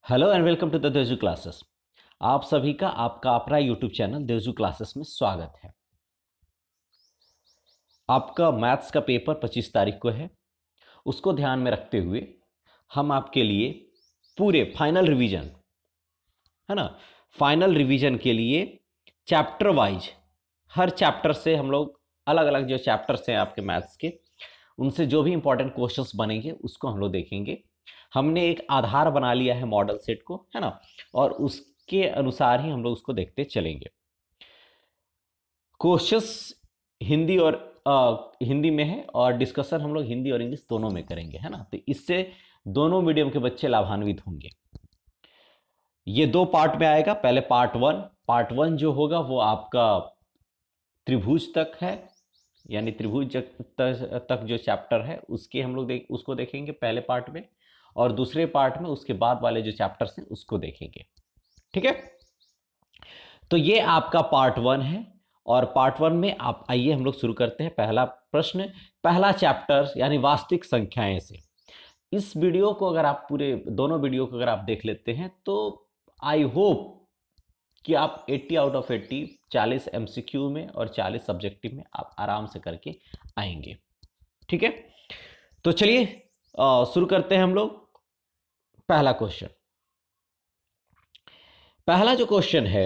Hello and welcome to the Devju classes. आप सभी का आपका अपना यूट्यूब चैनल देवजू क्लासेस में स्वागत है। आपका मैथ्स का पेपर 25 तारीख को है। उसको ध्यान में रखते हुए हम आपके लिए पूरे फाइनल रिवीजन है ना, फाइनल रिवीजन के लिए चैप्टर वाइज हर चैप्टर से हम लोग अलग अलग जो चैप्टर्स हैं आपके मैथ्स के, उनसे जो भी इंपॉर्टेंट क्वेश्चंस बनेंगे उसको हम लोग देखेंगे। हमने एक आधार बना लिया है मॉडल सेट को, है ना, और उसके अनुसार ही हम लोग उसको देखते चलेंगे। क्वेश्चंस हिंदी और हिंदी में है और डिस्कशन हम लोग हिंदी और इंग्लिश दोनों में करेंगे, है ना। तो इससे दोनों मीडियम के बच्चे लाभान्वित होंगे। ये दो पार्ट में आएगा। पहले पार्ट वन जो होगा वो आपका त्रिभुज तक है, यानी त्रिभुज तक जो चैप्टर है उसके हम लोग उसको देखेंगे पहले पार्ट में, और दूसरे पार्ट में उसके बाद वाले जो चैप्टर्स हैं उसको देखेंगे। ठीक है, तो ये आपका पार्ट वन है। और पार्ट वन में आप आइए हम लोग शुरू करते हैं। पहला प्रश्न, पहला चैप्टर यानी वास्तविक संख्याएं से। इस वीडियो को अगर आप पूरे दोनों वीडियो को अगर आप देख लेते हैं तो आई होप कि आप 80 आउट ऑफ 80 40 एमसीक्यू में और 40 सब्जेक्टिव में आप आराम से करके आएंगे। ठीक है, तो चलिए शुरू करते हैं हम लोग। पहला क्वेश्चन, पहला जो क्वेश्चन है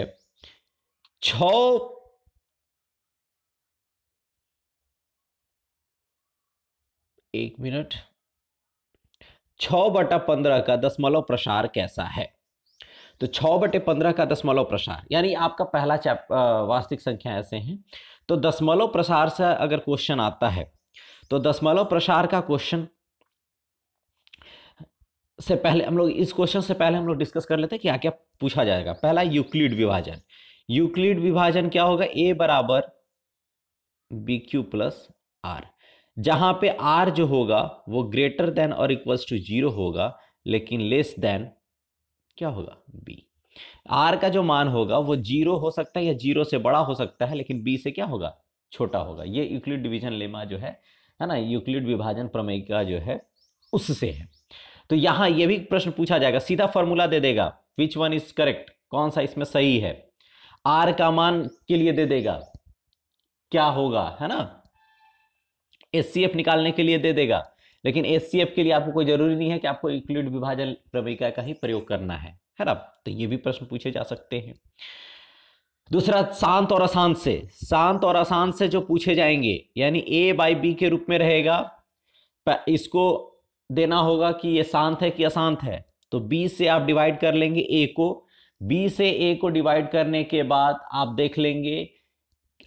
6 एक मिनट 6/15 का दशमलव प्रसार कैसा है। तो 6/15 का दशमलव प्रसार यानी आपका पहला वास्तविक संख्या ऐसे हैं। तो दशमलव प्रसार से अगर क्वेश्चन आता है तो दशमलव प्रसार का क्वेश्चन से पहले हम लोग इस क्वेश्चन से पहले हम लोग डिस्कस कर लेते हैं क्या क्या पूछा जाएगा। पहला यूक्लिड विभाजन। यूक्लिड विभाजन क्या होगा, ए बराबर बी क्यू प्लस आर, जहां पे आर जो होगा वो ग्रेटर देन और इक्वल्स टू 0 होगा, लेकिन लेस देन क्या होगा बी। आर का जो मान होगा वो 0 हो सकता है या 0 से बड़ा हो सकता है, लेकिन बी से क्या होगा, छोटा होगा। ये यूक्लिड डिवीजन लेमा जो है ना, यूक्लिड विभाजन प्रमेय का जो है उससे है। तो यहां ये भी प्रश्न पूछा जाएगा, सीधा फॉर्मूला दे देगा, विच वन इज करेक्ट, कौन सा इसमें सही है। आर का मान के लिए दे देगा क्या होगा, है ना, एचसीएफ निकालने के लिए दे देगा। लेकिन एचसीएफ के लिए आपको कोई जरूरी नहीं है कि आपको यूक्लिड विभाजन प्रमेय का ही प्रयोग करना है ना। तो ये भी प्रश्न पूछे जा सकते हैं। दूसरा, शांत और अशांत से। शांत और अशांत से जो पूछे जाएंगे यानी ए बाई बी के रूप में रहेगा, इसको देना होगा कि ये शांत है कि अशांत है। तो बी से आप डिवाइड कर लेंगे ए को, बी से ए को डिवाइड करने के बाद आप देख लेंगे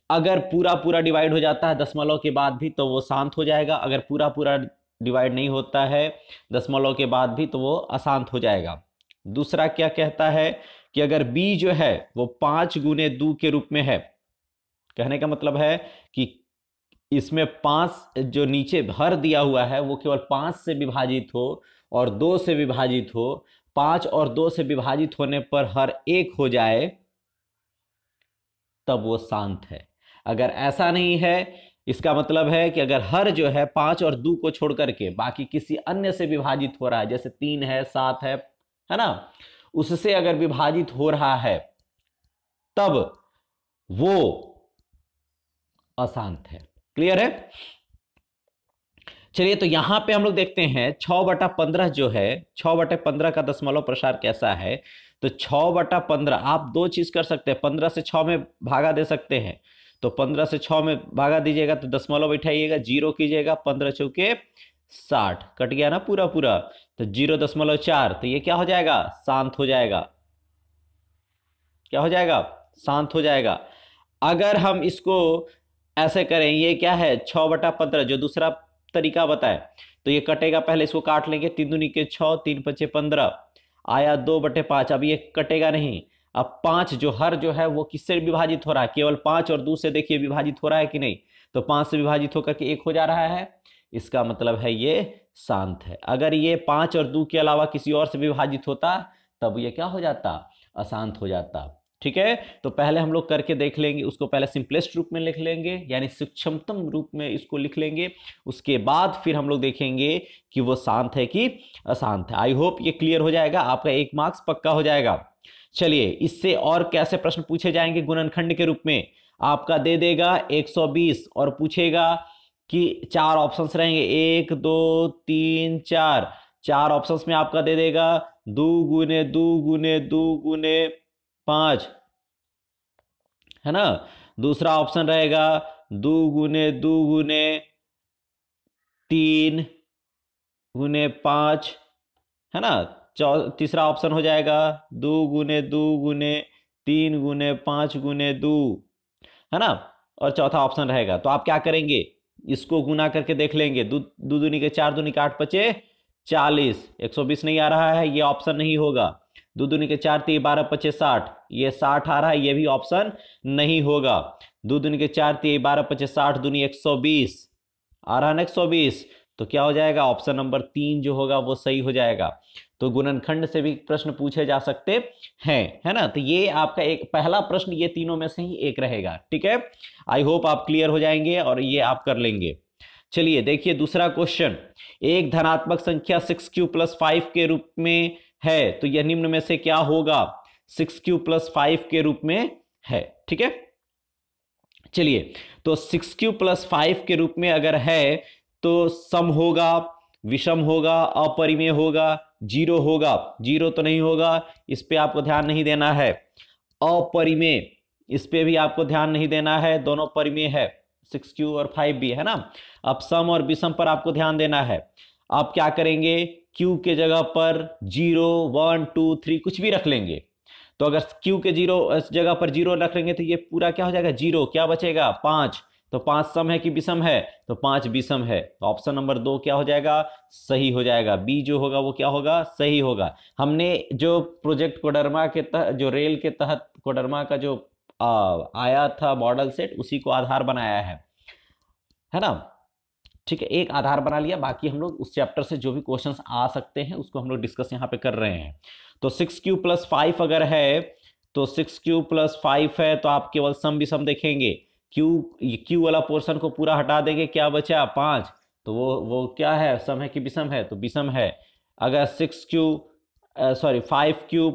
अगर पूरा पूरा डिवाइड हो जाता है दशमलव के बाद भी तो वो शांत हो जाएगा, अगर पूरा पूरा डिवाइड नहीं होता है दशमलव के बाद भी तो वो अशांत हो जाएगा। दूसरा क्या कहता है कि अगर b जो है वो 5 गुने 2 के रूप में है, कहने का मतलब है कि इसमें 5 जो नीचे हर दिया हुआ है वो केवल 5 से विभाजित हो और 2 से विभाजित हो, 5 और 2 से विभाजित होने पर हर 1 हो जाए, तब वो शांत है। अगर ऐसा नहीं है, इसका मतलब है कि अगर हर जो है 5 और 2 को छोड़ करके बाकी किसी अन्य से विभाजित हो रहा है, जैसे 3 है 7 है ना, उससे अगर विभाजित हो रहा है तब वो अशांत है। क्लियर है। चलिए, तो यहां पे हम लोग देखते हैं 6/15 जो है, 6/15 का दशमलव प्रसार कैसा है। तो 6/15 आप दो चीज कर सकते हैं, 15 से 6 में भागा दे सकते हैं। तो 15 से 6 में भागा दीजिएगा तो दशमलव बैठाइएगा, 0 कीजिएगा, 15 चौके 60, कट गया ना पूरा पूरा, तो 0.4। तो ये क्या हो जाएगा, शांत हो जाएगा। क्या हो जाएगा, शांत हो जाएगा। अगर हम इसको ऐसे करें, ये क्या है 6/15 जो दूसरा तरीका बताए, तो ये कटेगा, पहले इसको काट लेंगे, 3 दूनी के 6, 3 पचे 15 आया 2/5। अब ये कटेगा नहीं। अब 5 जो हर जो है वो किससे विभाजित हो रहा है, केवल 5 और 2 से देखिए विभाजित हो रहा है कि नहीं, तो 5 से विभाजित होकर के 1 हो जा रहा है, इसका मतलब है ये शांत है। अगर ये 5 और 2 के अलावा किसी और से विभाजित होता तब ये क्या हो जाता, अशांत हो जाता। ठीक है, तो पहले हम लोग करके देख लेंगे उसको, पहले सिंपलेस्ट रूप में लिख लेंगे यानी सूक्ष्मतम रूप में इसको लिख लेंगे, उसके बाद फिर हम लोग देखेंगे कि वो शांत है कि अशांत है। आई होप ये क्लियर हो जाएगा, आपका 1 मार्क्स पक्का हो जाएगा। चलिए, इससे और कैसे प्रश्न पूछे जाएंगे गुणनखंड के रूप में, आपका दे देगा 120 और पूछेगा कि 4 ऑप्शंस रहेंगे, 1 2 3 4, 4 ऑप्शंस में आपका दे देगा 2 गुने 2 गुने 2 गुने 5, है ना। दूसरा ऑप्शन रहेगा 2 गुने 2 गुने 3 गुने 5, है ना। तीसरा ऑप्शन हो जाएगा 2 गुने 2 गुने 3 गुने 5 गुने 2, है ना। और चौथा ऑप्शन रहेगा, तो आप क्या करेंगे, इसको गुना करके देख लेंगे, 2 दूनी के 4 दूनी के 8 पचे 40, 120 नहीं आ रहा है, ये ऑप्शन नहीं होगा। 2 दूनी के 4 3 12 पचे 60, ये 60 आ रहा है, ये भी ऑप्शन नहीं होगा। 2 दूनी के 4 3 12 पचे 60 दूनी 120 आ रहा है ना, 120, तो क्या हो जाएगा, ऑप्शन नंबर 3 जो होगा वो सही हो जाएगा। तो गुणनखंड से भी प्रश्न पूछे जा सकते हैं, है ना। तो ये आपका एक पहला प्रश्न ये तीनों में से ही एक रहेगा, ठीक है। आई होप आप क्लियर हो जाएंगे और ये आप कर लेंगे। चलिए देखिए दूसरा क्वेश्चन, एक धनात्मक संख्या 6q + 5 के रूप में है, तो यह निम्न में से क्या होगा, 6q + 5 के रूप में है, ठीक है। चलिए, तो 6q + 5 के रूप में अगर है तो सम होगा, विषम होगा, अपरिमेय होगा, जीरो होगा, जीरो तो नहीं होगा, इस पे आपको ध्यान नहीं देना है। अपरिमेय, इस पे भी आपको ध्यान नहीं देना है, दोनों परिमेय है, 6q और 5 भी, है ना। अब सम और विषम पर आपको ध्यान देना है। आप क्या करेंगे, q के जगह पर 0 1 2 3 कुछ भी रख लेंगे, तो अगर q के 0 जगह पर 0 रख लेंगे तो ये पूरा क्या हो जाएगा, 0, क्या बचेगा 5, तो 5 सम है कि विषम है, तो 5 विषम है, तो ऑप्शन नंबर 2 क्या हो जाएगा, सही हो जाएगा। बी जो होगा वो क्या होगा, सही होगा। हमने जो प्रोजेक्ट कोडरमा के तहत, जो रेल के तहत कोडरमा का जो आया था मॉडल सेट, उसी को आधार बनाया है ना। ठीक है, एक आधार बना लिया, बाकी हम लोग उस चैप्टर से जो भी क्वेश्चंस आ सकते हैं उसको हम लोग डिस्कस यहाँ पे कर रहे हैं। तो 6q + 5 अगर है, तो 6q + 5 है, तो आप केवल सम विषम देखेंगे, क्यू वाला पोर्शन को पूरा हटा देंगे, क्या बचा 5, तो वो क्या है, सम है कि विषम है, तो विषम है। अगर 5q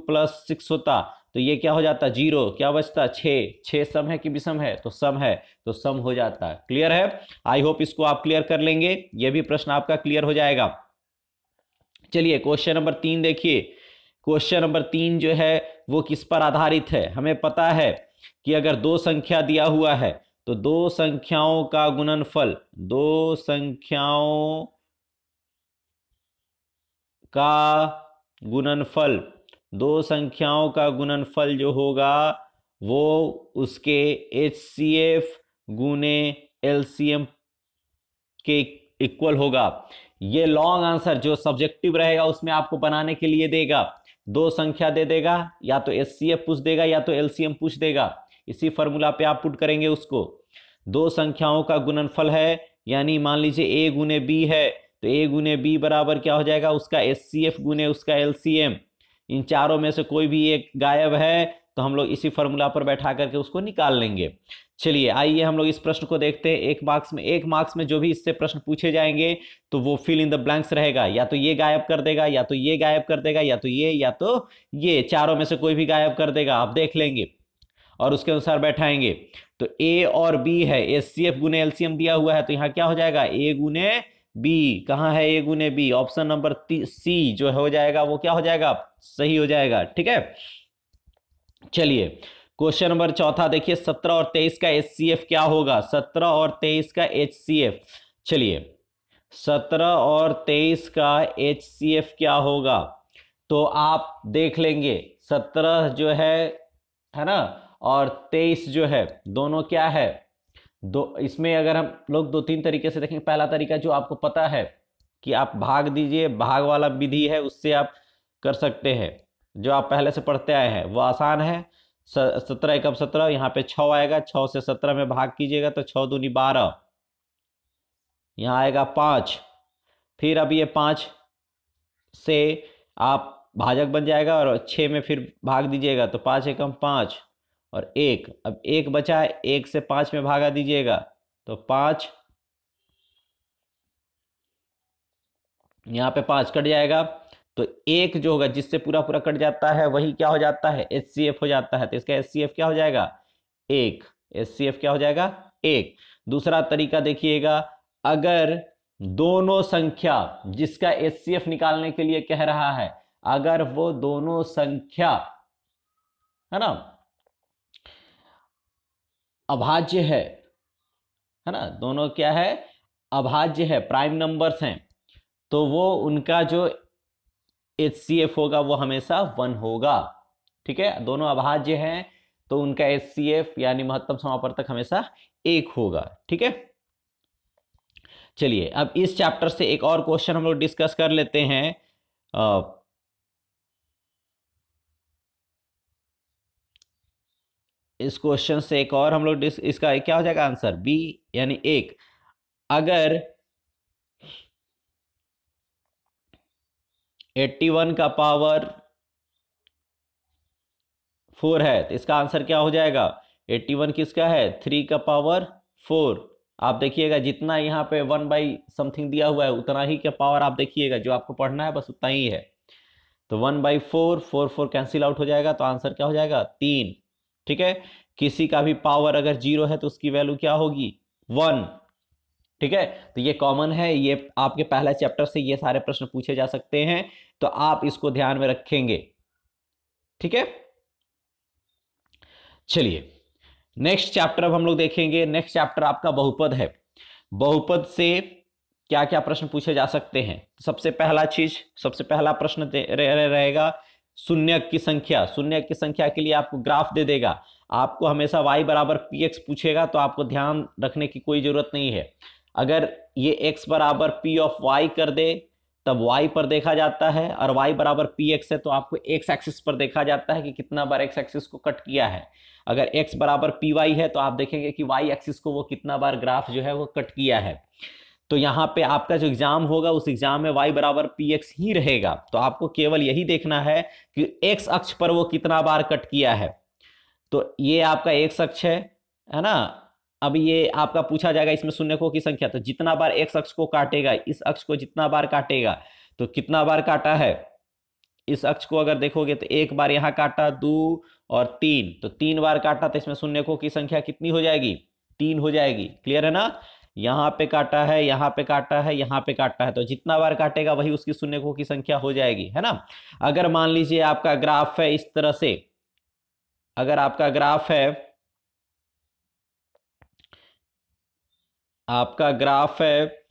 + 6 होता तो ये क्या हो जाता, 0, क्या बचता 6 सम है कि विषम है, तो सम है, तो सम हो जाता है। क्लियर है, आई होप इसको आप क्लियर कर लेंगे, ये भी प्रश्न आपका क्लियर हो जाएगा। चलिए क्वेश्चन नंबर 3 देखिए, क्वेश्चन नंबर 3 जो है वो किस पर आधारित है, हमें पता है कि अगर 2 संख्या दिया हुआ है तो 2 संख्याओं का गुणनफल, 2 संख्याओं का गुणनफल, 2 संख्याओं का गुणनफल जो होगा वो उसके HCF गुने LCM के इक्वल होगा। ये लॉन्ग आंसर जो सब्जेक्टिव रहेगा उसमें आपको बनाने के लिए देगा, 2 संख्या दे देगा, या तो HCF पूछ देगा या तो LCM पूछ देगा, इसी फॉर्मूला पे आप पुट करेंगे उसको। 2 संख्याओं का गुणनफल है, यानी मान लीजिए a गुने b है, तो a गुने b बराबर क्या हो जाएगा, उसका HCF गुने उसका LCM। इन चारों में से कोई भी एक गायब है तो हम लोग इसी फॉर्मूला पर बैठा करके उसको निकाल लेंगे। चलिए आइए हम लोग इस प्रश्न को देखते हैं। 1 मार्क्स में जो भी इससे प्रश्न पूछे जाएंगे तो वो फिल इन द ब्लैंक्स रहेगा, या तो ये गायब कर देगा, या तो ये गायब कर देगा, या तो ये चारों में से कोई भी गायब कर देगा, आप देख लेंगे और उसके अनुसार बैठाएंगे। तो a और b है, HCF गुने LCM दिया हुआ है, तो यहाँ क्या हो जाएगा, a गुने b, कहाँ है a गुने b, ऑप्शन नंबर C जो हो जाएगा वो क्या हो जाएगा, सही हो जाएगा। ठीक है, चलिए क्वेश्चन नंबर 4 देखिए, 17 और 23 का HCF क्या होगा, 17 और 23 का HCF। चलिए 17 और 23 का HCF क्या होगा, तो आप देख लेंगे, 17 जो है ना, और 23 जो है, दोनों क्या है, इसमें अगर हम लोग 2-3 तरीके से देखेंगे। पहला तरीका जो आपको पता है कि आप भाग दीजिए, भाग वाला विधि है, उससे आप कर सकते हैं, जो आप पहले से पढ़ते आए हैं, वो आसान है। 17 एकम 17, यहाँ पे 6 आएगा, 6 से 17 में भाग कीजिएगा तो 6 दूनी 12, यहाँ आएगा 5, फिर अब ये 5 से आप भाजक बन जाएगा और 6 में फिर भाग दीजिएगा तो 5 एकम 5, और 1, अब 1 बचा है, 1 से 5 में भागा दीजिएगा तो 5, यहाँ पे 5 कट जाएगा, तो 1 जो होगा जिससे पूरा पूरा कट जाता है वही क्या हो जाता है, HCF हो जाता है। तो इसका HCF क्या हो जाएगा, 1। HCF क्या हो जाएगा, 1। दूसरा तरीका देखिएगा, अगर दोनों संख्या जिसका HCF निकालने के लिए कह रहा है, अगर वो दोनों संख्या है ना अभाज्य है ना, दोनों क्या है, अभाज्य है, प्राइम नंबर्स हैं, तो वो उनका जो HCF होगा वो हमेशा 1 होगा। ठीक है, दोनों अभाज्य हैं तो उनका HCF यानी महत्तम समापवर्तक हमेशा 1 होगा। ठीक है, चलिए अब इस चैप्टर से एक और क्वेश्चन हम लोग डिस्कस कर लेते हैं। इस क्वेश्चन से एक और हम लोग इसका क्या हो जाएगा आंसर, बी यानी 1। अगर 81 का पावर 4 है तो इसका आंसर क्या हो जाएगा, 81 किसका है, 3 का पावर 4। आप देखिएगा जितना यहाँ पे 1 बाई समथिंग दिया हुआ है उतना ही का पावर आप देखिएगा, जो आपको पढ़ना है बस उतना ही है। तो 1/4, 4 कैंसिल आउट हो जाएगा, तो आंसर क्या हो जाएगा, 3। ठीक है, किसी का भी पावर अगर 0 है तो उसकी वैल्यू क्या होगी, 1। ठीक है, तो ये कॉमन है, ये आपके पहला चैप्टर से ये सारे प्रश्न पूछे जा सकते हैं, तो आप इसको ध्यान में रखेंगे। ठीक है, चलिए नेक्स्ट चैप्टर अब हम लोग देखेंगे। नेक्स्ट चैप्टर आपका बहुपद है। बहुपद से क्या क्या प्रश्न पूछे जा सकते हैं। सबसे पहला प्रश्न रहेगा शून्यक की संख्या। शून्यक की संख्या के लिए आपको ग्राफ दे देगा, आपको हमेशा y बराबर px पूछेगा, तो आपको ध्यान रखने की कोई जरूरत नहीं है। अगर ये x बराबर p ऑफ y कर दे तब y पर देखा जाता है, और y बराबर px है तो आपको x एक्सिस पर देखा जाता है कि कितना बार x एक्सिस को कट किया है। अगर x बराबर py है तो आप देखेंगे कि y एक्सिस को वो कितना बार ग्राफ जो है वो कट किया है। तो यहाँ पे आपका जो एग्जाम होगा उस एग्जाम में y बराबर px ही रहेगा, तो आपको केवल यही देखना है कि x अक्ष पर वो कितना बार कट किया है। तो ये आपका x अक्ष है ना। अब ये आपका पूछा जाएगा इसमें शून्यकों की संख्या, तो जितना बार x अक्ष को काटेगा, इस अक्ष को जितना बार काटेगा, तो कितना बार काटा है, इस अक्ष को अगर देखोगे तो एक बार यहाँ काटा, 2 और 3, तो 3 बार काटा, तो इसमें शून्यकों की संख्या कितनी हो जाएगी, 3 हो जाएगी। क्लियर है ना, यहाँ पे काटा है, यहाँ पे काटा है, यहाँ पे काटा है, तो जितना बार काटेगा वही उसकी शून्यकों की संख्या हो जाएगी, है ना। अगर मान लीजिए आपका ग्राफ है इस तरह से, अगर आपका ग्राफ है, आपका ग्राफ है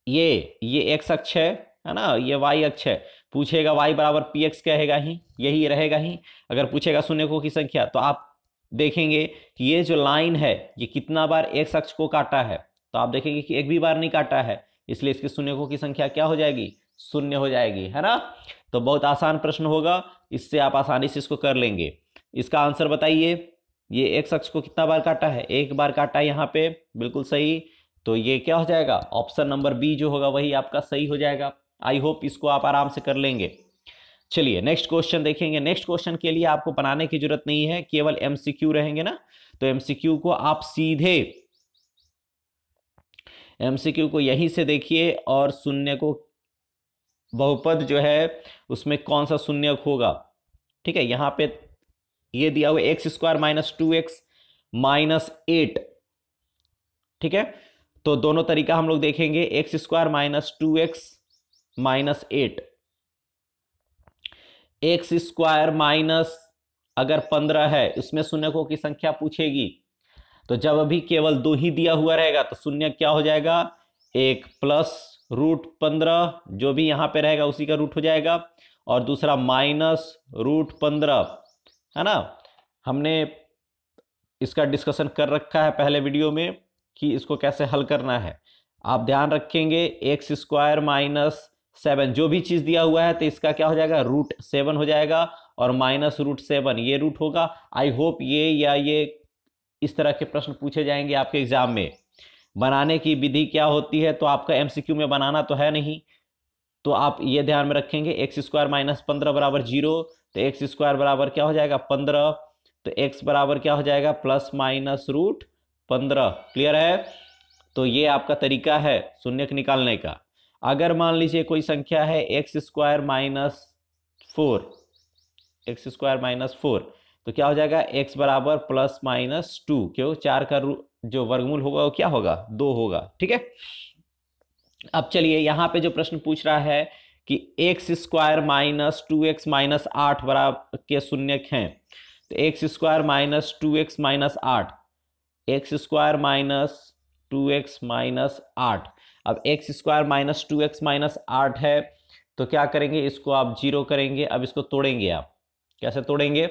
ये एक्स अक्ष है ना, ये वाई अक्ष है, पूछेगा y बराबर px कहेगा ही, यही रहेगा ही। अगर पूछेगा शून्यकों की संख्या तो आप देखेंगे कि ये जो लाइन है ये कितना बार x अक्ष को काटा है, तो आप देखेंगे कि एक भी बार नहीं काटा है, इसलिए इसकी शून्यकों की संख्या क्या हो जाएगी, 0 हो जाएगी, है ना। तो बहुत आसान प्रश्न होगा, इससे आप आसानी से इसको कर लेंगे। इसका आंसर बताइए, ये x अक्ष को कितना बार काटा है, एक बार काटा है यहाँ पे, बिल्कुल सही। तो ये क्या हो जाएगा, ऑप्शन नंबर बी जो होगा वही आपका सही हो जाएगा। आई होप इसको आप आराम से कर लेंगे। चलिए नेक्स्ट क्वेश्चन देखेंगे। नेक्स्ट क्वेश्चन के लिए आपको बनाने की जरूरत नहीं है, केवल एमसीक्यू रहेंगे ना, तो एमसीक्यू को आप सीधे एमसीक्यू को यहीं से देखिए, और शून्य को बहुपद जो है उसमें कौन सा शून्यक होगा। ठीक है, यहाँ पे ये दिया हुआ x² - 2x - 8। ठीक है, तो दोनों तरीका हम लोग देखेंगे, x² - 2x - 8। x² अगर 15 है, उसमें शून्यकों की संख्या पूछेगी, तो जब अभी केवल 2 ही दिया हुआ रहेगा तो शून्य क्या हो जाएगा, 1 प्लस √15, जो भी यहां पे रहेगा उसी का रूट हो जाएगा, और दूसरा -√15, है ना। हमने इसका डिस्कशन कर रखा है पहले वीडियो में कि इसको कैसे हल करना है। आप ध्यान रखेंगे, x² - 7 जो भी चीज दिया हुआ है तो इसका क्या हो जाएगा, √7 हो जाएगा, और -√7 ये रूट होगा। आई होप ये इस तरह के प्रश्न पूछे जाएंगे आपके एग्जाम में। बनाने की विधि क्या होती है, तो आपका एमसीक्यू में बनाना तो है नहीं, तो आप ये ध्यान में रखेंगे, x² - 15 बराबर 0, तो x² बराबर क्या हो जाएगा, 15, तो x बराबर क्या हो जाएगा, ±√15। क्लियर है। तो ये आपका तरीका है शून्यक निकालने का। अगर मान लीजिए कोई संख्या है x² - 4 तो क्या हो जाएगा, x बराबर ±2, क्यों, 4 का जो वर्गमूल होगा वो क्या होगा, 2 होगा। ठीक है। अब चलिए यहाँ पे जो प्रश्न पूछ रहा है कि x² - 2x - 8 बराबर के शून्यक हैं, तो x² - 2x - 8, x² - 2x - 8। अब x² - 2x - 8 है तो क्या करेंगे, इसको आप 0 करेंगे। अब इसको तोड़ेंगे, आप कैसे तोड़ेंगे,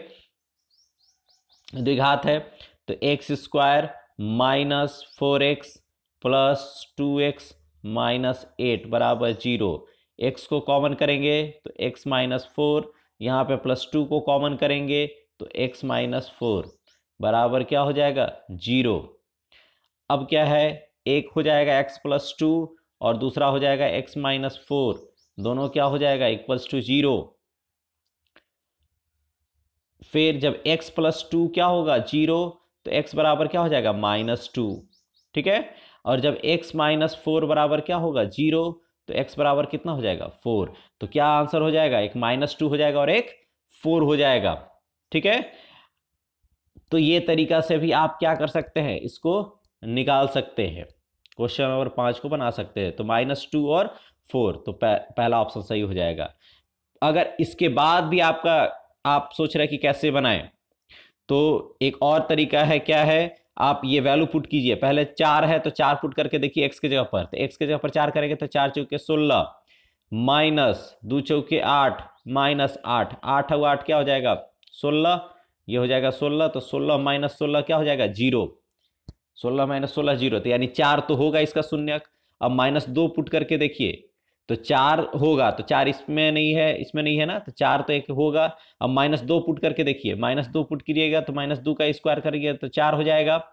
द्विघात है तो x² - 4x + 2x - 8 बराबर 0। x को कॉमन करेंगे तो x - 4, यहाँ पे +2 को कॉमन करेंगे तो x - 4 बराबर क्या हो जाएगा, 0। अब क्या है, एक हो जाएगा x + 2 और दूसरा हो जाएगा x - 4, दोनों क्या हो जाएगा, = 0। फिर जब x + 2 क्या होगा, 0, तो x बराबर क्या हो जाएगा, -2। ठीक है। और जब x - 4 बराबर क्या होगा, 0, तो x बराबर कितना हो जाएगा, 4। तो क्या आंसर हो जाएगा, एक -2 हो जाएगा और एक 4 हो जाएगा। ठीक है। तो ये तरीका से भी आप क्या कर सकते हैं, इसको निकाल सकते हैं, क्वेश्चन नंबर 5 को बना सकते हैं। तो -2 और 4, तो पहला ऑप्शन सही हो जाएगा। अगर इसके बाद भी आप सोच रहे हैं कि कैसे बनाएं, तो एक और तरीका है, क्या है, आप ये वैल्यू पुट कीजिए। पहले 4 है तो 4 पुट करके देखिए x के जगह पर, तो x के जगह पर 4 करेंगे तो 4 चौके 16 -2 चौके 8 -8, 8 और 8 क्या हो जाएगा, 16, ये हो जाएगा 16। तो 16 - 16 क्या हो जाएगा, 0। 16 - 16 0, तो यानी 4 तो होगा इसका शून्यक। अब -2 पुट करके देखिए तो 4 होगा, तो 4 इसमें नहीं है, इसमें नहीं है ना, तो 4 तो एक होगा। अब -2 पुट करके देखिए, -2 पुट करिएगा तो -2 का स्क्वायर करिएगा तो 4 हो जाएगा,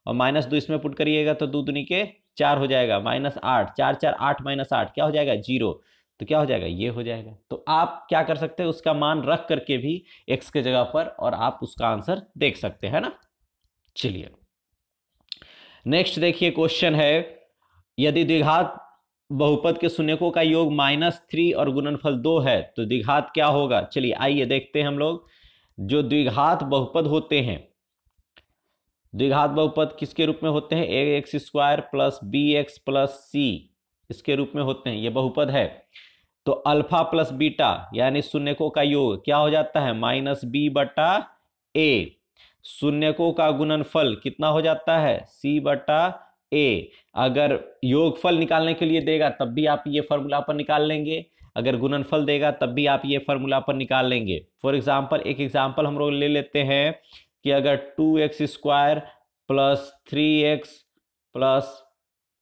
और -2 इसमें पुट करिएगा तो 2 दूनी के 4 हो जाएगा, -8, 4 4 8 -8 क्या हो जाएगा, 0। तो क्या हो जाएगा, ये हो जाएगा। तो आप क्या कर सकते हैं, उसका मान रख करके भी x के जगह पर, और आप उसका आंसर देख सकते हैं ना। चलिए नेक्स्ट देखिए, क्वेश्चन है, यदि द्विघात बहुपद के शून्यकों का योग -3 और गुणनफल 2 है तो द्विघात क्या होगा। चलिए आइए देखते हैं हम लोग। जो द्विघात बहुपद होते हैं, द्विघात बहुपद किसके रूप में होते हैं, ax² + bx + c इसके रूप में होते हैं, ये बहुपद है। तो अल्फा प्लस बीटा यानी शून्यकों का योग क्या हो जाता है, -b/a। शून्यकों का गुणनफल कितना हो जाता है, c/a। अगर योगफल निकालने के लिए देगा तब भी आप ये फॉर्मूला पर निकाल लेंगे, अगर गुणनफल देगा तब भी आप ये फॉर्मूला पर निकाल लेंगे। फॉर एग्जांपल, एक एग्जांपल हम लोग ले लेते हैं कि अगर 2x² + 3x +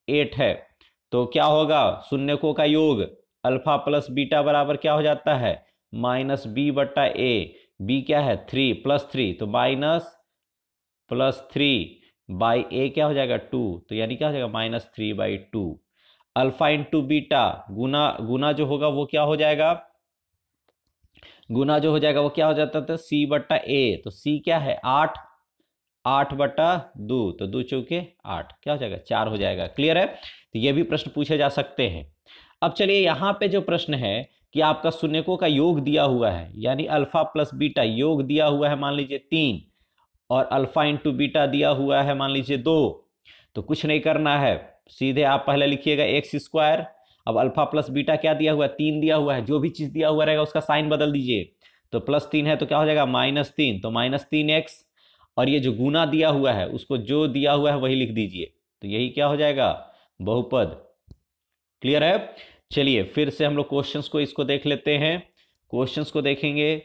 8 है तो क्या होगा, शून्यकों का योग अल्फा प्लस बीटा बराबर क्या हो जाता है, -b/a। b क्या है, 3 + 3, तो -+3/a क्या हो जाएगा, 2। तो यानी क्या हो जाएगा, -3/2। अल्फा इंटू बीटा, गुना जो होगा वो क्या हो जाएगा, गुना जो हो जाएगा वो क्या हो जाता था, c/a। तो c क्या है, 8, 8/2, तो 2 चौके 8 क्या हो जाएगा, 4 हो जाएगा। क्लियर है। तो ये भी प्रश्न पूछे जा सकते हैं। अब चलिए यहाँ पे जो प्रश्न है कि आपका शून्यकों का योग दिया हुआ है, यानी अल्फा प्लस बीटा योग दिया हुआ है मान लीजिए 3, और अल्फा इंटू बीटा दिया हुआ है मान लीजिए 2। तो कुछ नहीं करना है, सीधे आप पहले लिखिएगा x²। अब अल्फा प्लस बीटा क्या दिया हुआ है, 3 दिया हुआ है, जो भी चीज दिया हुआ रहेगा उसका साइन बदल दीजिए। तो +3 है तो क्या हो जाएगा, -3, तो -3x। और ये जो गुना दिया हुआ है उसको जो दिया हुआ है वही लिख दीजिए, तो यही क्या हो जाएगा, बहुपद। क्लियर है। चलिए फिर से हम लोग क्वेश्चंस को इसको देख लेते हैं। क्वेश्चंस को देखेंगे,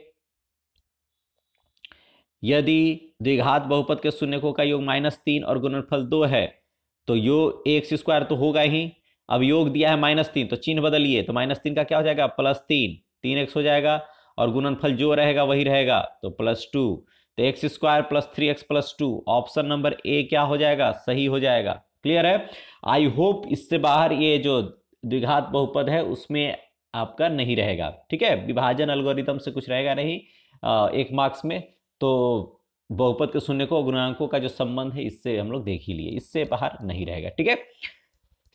यदि द्विघात बहुपद के शून्यकों का योग -3 और गुणनफल 2 है तो योग x² तो होगा ही। अब योग दिया है -3 तो चिन्ह बदलिए, तो -3 का क्या हो जाएगा, +3, 3x हो जाएगा, और गुणनफल जो रहेगा वही रहेगा तो +2। तो x² + 3x + 2, option number A क्या हो जाएगा, सही हो जाएगा। क्लियर है। आई होप इससे बाहर ये जो द्विघात बहुपद है उसमें आपका नहीं रहेगा। ठीक है, विभाजन एल्गोरिथम से कुछ रहेगा नहीं 1 मार्क्स में। तो बहुपद के शून्य को गुणांकों का जो संबंध है इससे हम लोग देख ही लिए, इससे बाहर नहीं रहेगा। ठीक है,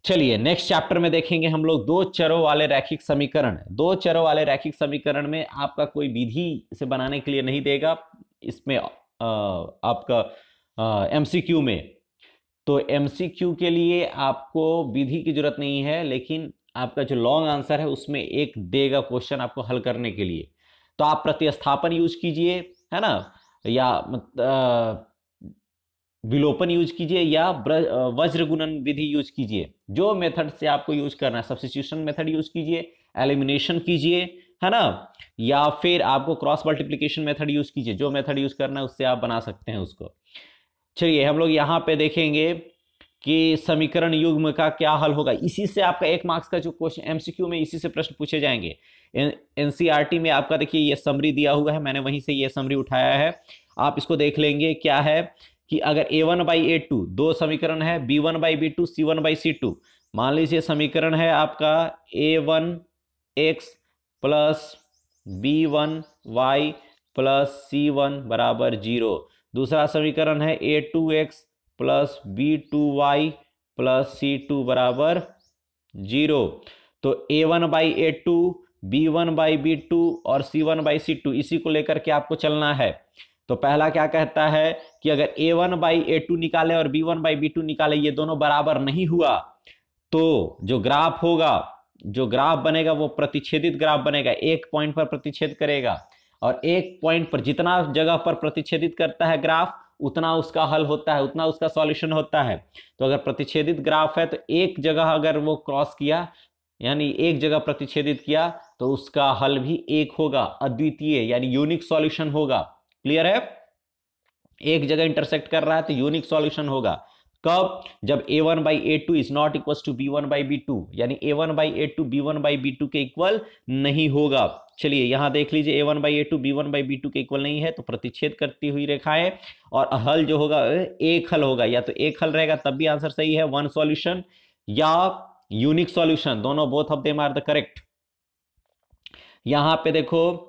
चलिए नेक्स्ट चैप्टर में देखेंगे हम लोग दो चरों वाले रैखिक समीकरण। दो चरों वाले रैखिक समीकरण में आपका कोई विधि से बनाने के लिए नहीं देगा, इसमें आपका एमसीक्यू में, तो एमसीक्यू के लिए आपको विधि की जरूरत नहीं है, लेकिन आपका जो लॉन्ग आंसर है उसमें एक देगा क्वेश्चन आपको हल करने के लिए। तो आप प्रतिस्थापन यूज कीजिए, है ना, या विलोपन यूज कीजिए, या वज्र गुणन विधि यूज कीजिए। जो मेथड से आपको यूज करना है, सब्स्टिट्यूशन मेथड यूज कीजिए, एलिमिनेशन कीजिए, है ना, या फिर आपको क्रॉस मल्टीप्लिकेशन मेथड यूज कीजिए। जो मेथड यूज करना है उससे आप बना सकते हैं उसको। चलिए हम लोग यहाँ पे देखेंगे कि समीकरण युग्म का क्या हल होगा। इसी से आपका 1 मार्क्स का जो क्वेश्चन एमसीक्यू में इसी से प्रश्न पूछे जाएंगे। एनसीईआरटी में आपका देखिए ये समरी दिया हुआ है, मैंने वहीं से ये समरी उठाया है, आप इसको देख लेंगे। क्या है कि अगर a1/a2 दो समीकरण है, b1/b2 c1/c2, मान लीजिए समीकरण है आपका a1x plus b1y plus c1 बराबर 0। दूसरा समीकरण है a2x plus b2y plus c2 बराबर 0। तो a1/a2, b1/b2 और c1/c2 इसी को लेकर के आपको चलना है। तो पहला क्या कहता है कि अगर a1/a2 निकाले और b1/b2 निकाले, ये दोनों बराबर नहीं हुआ, तो जो ग्राफ होगा, जो ग्राफ बनेगा वो प्रतिच्छेदित ग्राफ बनेगा, एक पॉइंट पर प्रतिच्छेद करेगा, और एक पॉइंट पर जितना जगह पर प्रतिच्छेदित करता है ग्राफ उतना उसका हल होता है, उतना उसका सॉल्यूशन होता है। तो अगर प्रतिच्छेदित ग्राफ है तो एक जगह अगर वो क्रॉस किया, यानी एक जगह प्रतिच्छेदित किया, तो उसका हल भी एक होगा, अद्वितीय यानी यूनिक सॉल्यूशन होगा। क्लियर है, एक जगह इंटरसेक्ट कर रहा है तो यूनिक सॉल्यूशन होगा। कब? जब a1/a2 is not equal to b1/b2, यानी a1/a2 b1/b2 के इक्वल नहीं होगा। चलिए यहां देख लीजिए a1/a2 b1/b2 के इक्वल नहीं है, तो प्रतिच्छेद करती हुई रेखाएं, और हल जो होगा एक हल होगा, या तो एक हल रहेगा तब भी आंसर सही है, वन सॉल्यूशन, या यूनिक सॉल्यूशन, दोनों both of them are the correct. यहां पे देखो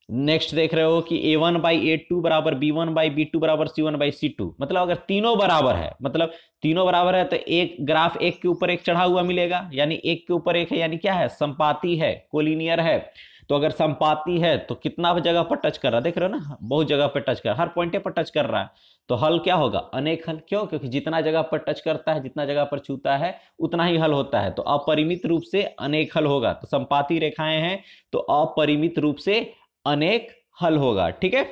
नेक्स्ट देख रहे हो कि a1/a2 बराबर b1/b2 बराबर c1/c2, मतलब अगर तीनों बराबर है, मतलब तीनों बराबर है, तो एक ग्राफ एक के ऊपर एक चढ़ा हुआ मिलेगा, यानी एक के ऊपर एक है, यानी क्या है, संपाती है, कोलिनियर है। तो अगर संपाती है तो कितना जगह पर टच कर रहा है, देख रहे हो ना, बहुत जगह पर टच कर रहा है, हर पॉइंट पर टच कर रहा है। तो हल क्या होगा, अनेक हल। क्यों? क्योंकि जितना जगह पर टच करता है, जितना जगह पर छूता है, उतना ही हल होता है। तो अपरिमित रूप से अनेक हल होगा। तो संपाती रेखाएं हैं तो अपरिमित रूप से अनेक हल होगा। ठीक है,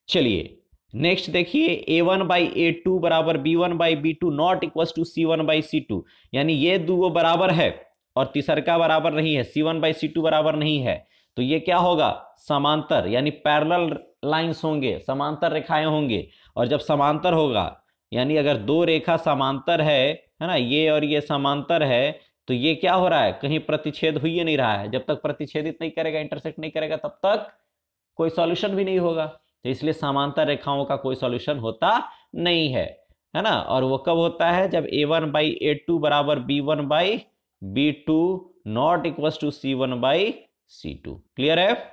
चलिए नेक्स्ट देखिए a1/a2 बराबर b1/b2 not equal to c1/c2, यानी ये दो बराबर है और तीसरा बराबर नहीं है, c1/c2 बराबर नहीं है। तो ये क्या होगा, समांतर, यानी पैरेलल लाइंस होंगे, समांतर रेखाएं होंगे। और जब समांतर होगा, यानी अगर दो रेखा समांतर है ना, ये और ये समांतर है, तो ये क्या हो रहा है, कहीं प्रतिच्छेद हो ही नहीं रहा है। जब तक प्रतिच्छेदित नहीं करेगा, इंटरसेक्ट नहीं करेगा, तब तक कोई सॉल्यूशन भी नहीं होगा। तो इसलिए समांतर रेखाओं का कोई सॉल्यूशन होता नहीं है ना। और वो कब होता है, जब a1/a2 बराबर b1/b2 not equal to c1/c2। Clear है।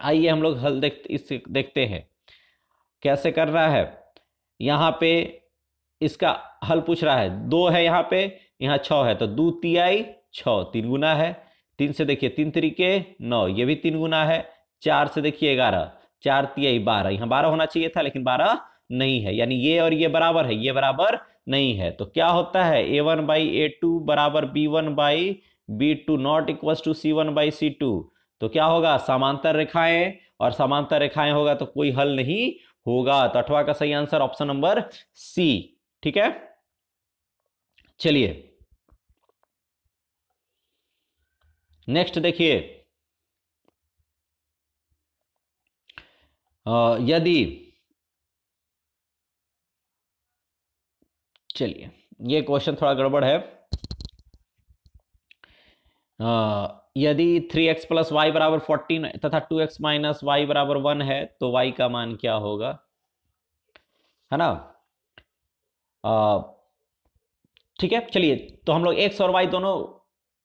आइए हम लोग हल देखते हैं कैसे कर रहा है। यहां पे इसका हल पूछ रहा है, 2 है यहाँ पे, यहाँ 6 है, तो 2 तिहाई 6, 3 गुना है। 3 से देखिए 3 तरीके 9, ये भी 3 गुना है। 4 से देखिए 11, 4 तिहाई 12, यहाँ 12 होना चाहिए था लेकिन 12 नहीं है, यानी ये और ये बराबर है, ये बराबर नहीं है। तो क्या होता है, a1/a2 बराबर b1/b2 not equal to c1/c2। तो क्या होगा, समांतर रेखाएं, और समांतर रेखाएं होगा तो कोई हल नहीं होगा। तो 8वां का सही आंसर ऑप्शन नंबर सी। ठीक है, चलिए नेक्स्ट देखिए, यदि, चलिए ये क्वेश्चन थोड़ा गड़बड़ है। यदि 3x प्लस वाई बराबर 14 तथा 2x माइनस वाई बराबर 1 है, तो y का मान क्या होगा, है ना। ठीक है, चलिए तो हम लोग x और y दोनों,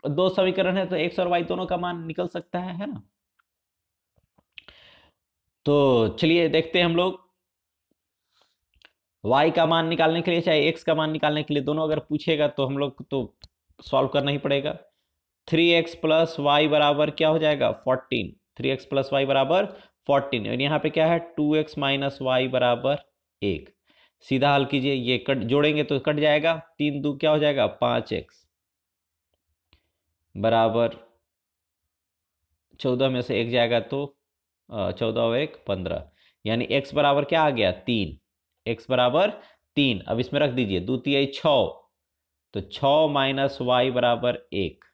दो समीकरण है, तो x और y दोनों का मान निकल सकता है ना। तो चलिए देखते हैं हम लोग, y का मान निकालने के लिए चाहे x का मान निकालने के लिए, दोनों अगर पूछेगा तो हम लोग तो सॉल्व करना ही पड़ेगा। 3x प्लस वाई बराबर क्या हो जाएगा 14, 3x प्लस वाई बराबर 14, और यहाँ पे क्या है 2x माइनस वाई बराबर 1। सीधा हल कीजिए, ये कट जोड़ेंगे तो कट जाएगा, 3 2 क्या हो जाएगा 5x बराबर 14 में से 1 जाएगा तो 14 और 1 15, यानी x बराबर क्या आ गया 3, x बराबर 3। अब इसमें रख दीजिए, 2 3 6, तो 6 माइनस वाई बराबर 1,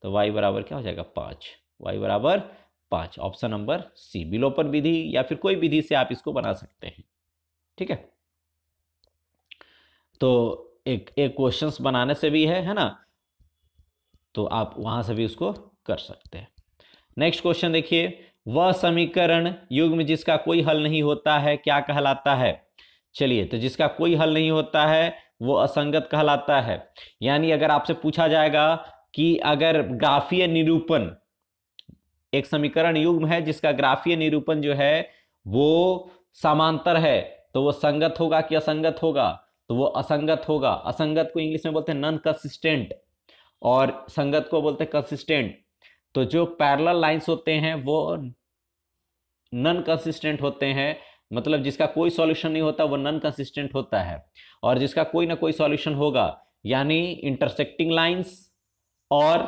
तो y बराबर क्या हो जाएगा 5, y बराबर 5। ऑप्शन नंबर सी, विलोपन विधि या फिर कोई विधि से आप इसको बना सकते हैं। ठीक है, तो एक क्वेश्चंस बनाने से भी है ना, तो आप वहां से भी उसको कर सकते हैं। नेक्स्ट क्वेश्चन देखिए, वह समीकरण युग्म जिसका कोई हल नहीं होता है क्या कहलाता है? चलिए, तो जिसका कोई हल नहीं होता है वो असंगत कहलाता है। यानी अगर आपसे पूछा जाएगा कि अगर ग्राफीय निरूपण, एक समीकरण युग्म है जिसका ग्राफीय निरूपण जो है वो समांतर है, तो वो संगत होगा कि असंगत होगा? तो वो असंगत होगा। असंगत को इंग्लिश में बोलते हैं नॉन कंसिस्टेंट, और संगत को बोलते हैं कंसिस्टेंट। तो जो पैरेलल लाइंस होते हैं वो नॉन कंसिस्टेंट होते हैं, मतलब जिसका कोई सॉल्यूशन नहीं होता वो नॉन कंसिस्टेंट होता है, और जिसका कोई ना कोई सॉल्यूशन होगा यानी इंटरसेक्टिंग लाइंस और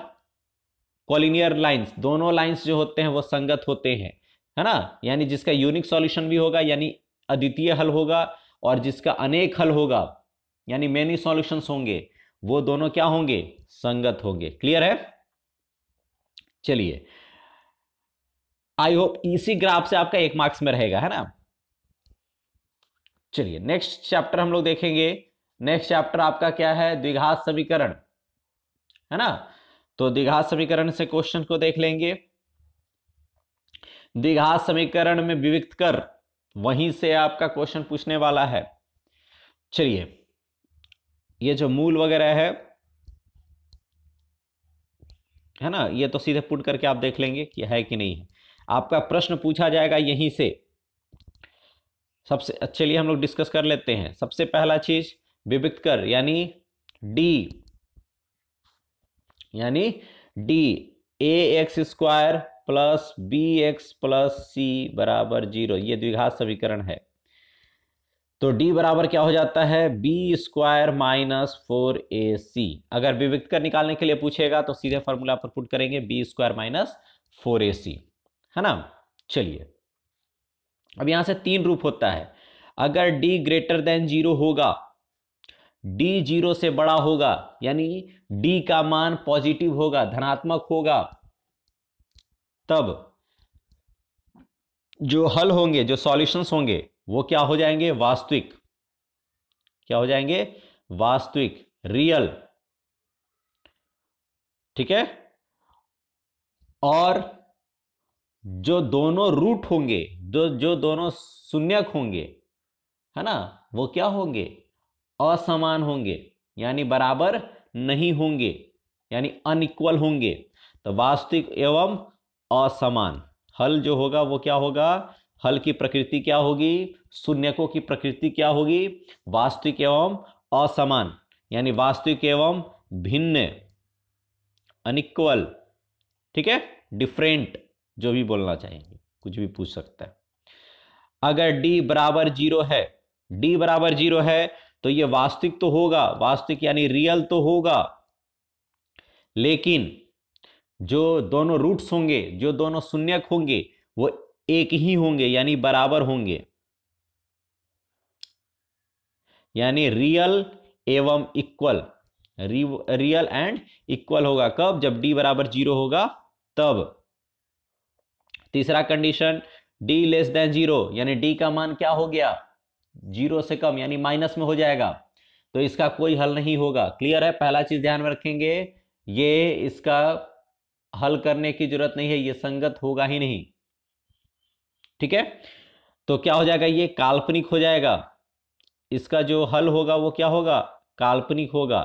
कॉलिनियर लाइंस, दोनों लाइंस जो होते हैं वो संगत होते हैं, है ना। यानी जिसका यूनिक सॉल्यूशन भी होगा यानी अद्वितीय हल होगा, और जिसका अनेक हल होगा यानी मेनी सॉल्यूशंस होंगे, वो दोनों क्या होंगे? संगत होंगे। क्लियर है? चलिए, आई होप इसी ग्राफ से आपका 1 मार्क्स में रहेगा, है ना। चलिए नेक्स्ट चैप्टर हम लोग देखेंगे। नेक्स्ट चैप्टर आपका क्या है? द्विघात समीकरण, है ना। तो द्विघात समीकरण से क्वेश्चन को देख लेंगे। द्विघात समीकरण में विविक्त कर, वहीं से आपका क्वेश्चन पूछने वाला है। चलिए, ये जो मूल वगैरह है ना, ये तो सीधे पुट करके आप देख लेंगे कि है कि नहीं है। आपका प्रश्न पूछा जाएगा यहीं से। सबसे चलिए हम लोग डिस्कस कर लेते हैं। सबसे पहला चीज विविक्त कर, यानी D A X square plus B X plus C बराबर 0, ये द्विघात समीकरण है। तो डी बराबर क्या हो जाता है? B square minus 4ac। अगर विविक्त कर निकालने के लिए पूछेगा तो सीधे फॉर्मूला पर पुट करेंगे, बी स्क्वायर माइनस 4ac, है ना। चलिए, अब यहां से 3 रूप होता है। अगर डी ग्रेटर देन 0 होगा, डी 0 से बड़ा होगा, यानी डी का मान पॉजिटिव होगा, धनात्मक होगा, तब जो हल होंगे, जो सॉल्यूशंस होंगे वो क्या हो जाएंगे? वास्तविक। क्या हो जाएंगे? वास्तविक, रियल। ठीक है। और जो दोनों रूट होंगे, जो दोनों शून्यक होंगे, है ना, वो क्या होंगे? असमान होंगे, यानी बराबर नहीं होंगे, यानी अनइक्वल होंगे। तो वास्तविक एवं असमान हल जो होगा वो क्या होगा? हल की प्रकृति क्या होगी? शून्यकों की प्रकृति क्या होगी? वास्तविक एवं असमान, यानी वास्तविक एवं भिन्न, अनइक्वल। ठीक है, डिफरेंट, जो भी बोलना चाहेंगे, कुछ भी पूछ सकता है। अगर d बराबर 0 है, d बराबर 0 है तो ये वास्तविक तो होगा, वास्तविक यानी रियल तो होगा, लेकिन जो दोनों रूट्स होंगे, जो दोनों शून्यक होंगे, वो एक ही होंगे, यानी बराबर होंगे, यानी रियल एवं इक्वल, रियल एंड इक्वल होगा। कब? जब d बराबर 0 होगा तब। तीसरा कंडीशन, d लेस देन 0, यानी d का मान क्या हो गया? 0 से कम, यानी माइनस में हो जाएगा, तो इसका कोई हल नहीं होगा। क्लियर है? पहला चीज ध्यान में रखेंगे, ये इसका हल करने की जरूरत नहीं है, ये संगत होगा ही नहीं। ठीक है, तो क्या हो जाएगा? ये काल्पनिक हो जाएगा। इसका जो हल होगा वो क्या होगा? काल्पनिक होगा।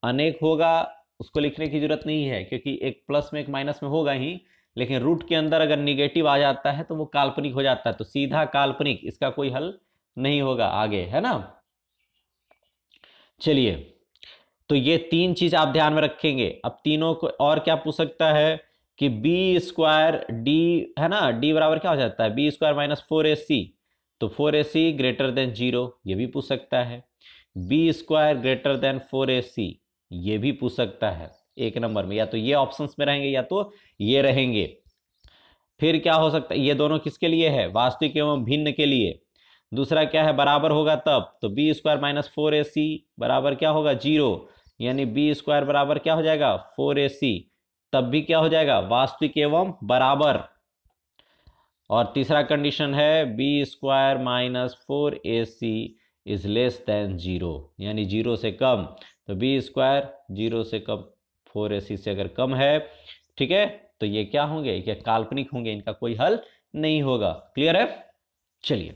अनेक होगा, उसको लिखने की जरूरत नहीं है, क्योंकि एक प्लस में एक माइनस में होगा ही, लेकिन रूट के अंदर अगर निगेटिव आ जाता है तो वो काल्पनिक हो जाता है, तो सीधा काल्पनिक, इसका कोई हल नहीं होगा आगे, है ना। चलिए, तो ये तीन चीज आप ध्यान में रखेंगे। अब तीनों को और क्या पूछ सकता है कि बी स्क्वायर डी, है ना, डी बराबर क्या हो जाता है, बी स्क्वायर माइनस 4ac, तो 4ac ग्रेटर देन 0, ये भी पूछ सकता है। B square greater than 4ac, ये भी पूछ सकता है। एक नंबर में या तो ये ऑप्शंस में रहेंगे या तो ये रहेंगे। फिर क्या हो सकता है, ये दोनों किसके लिए है, वास्तविक एवं भिन्न के लिए। दूसरा क्या है, बराबर होगा तब, तो बी स्क्वायर माइनस 4ac बराबर क्या होगा, 0, यानी बी स्क्वायर बराबर क्या हो जाएगा, 4ac, तब भी क्या हो जाएगा, वास्तविक एवं बराबर। और तीसरा कंडीशन है b square minus 4ac is less than 0, यानी 0 से कम। तो बी स्क्वायर 0 से कम, 4ac से अगर कम है, ठीक है, तो ये क्या होंगे, ये काल्पनिक होंगे, इनका कोई हल नहीं होगा। क्लियर है। चलिए,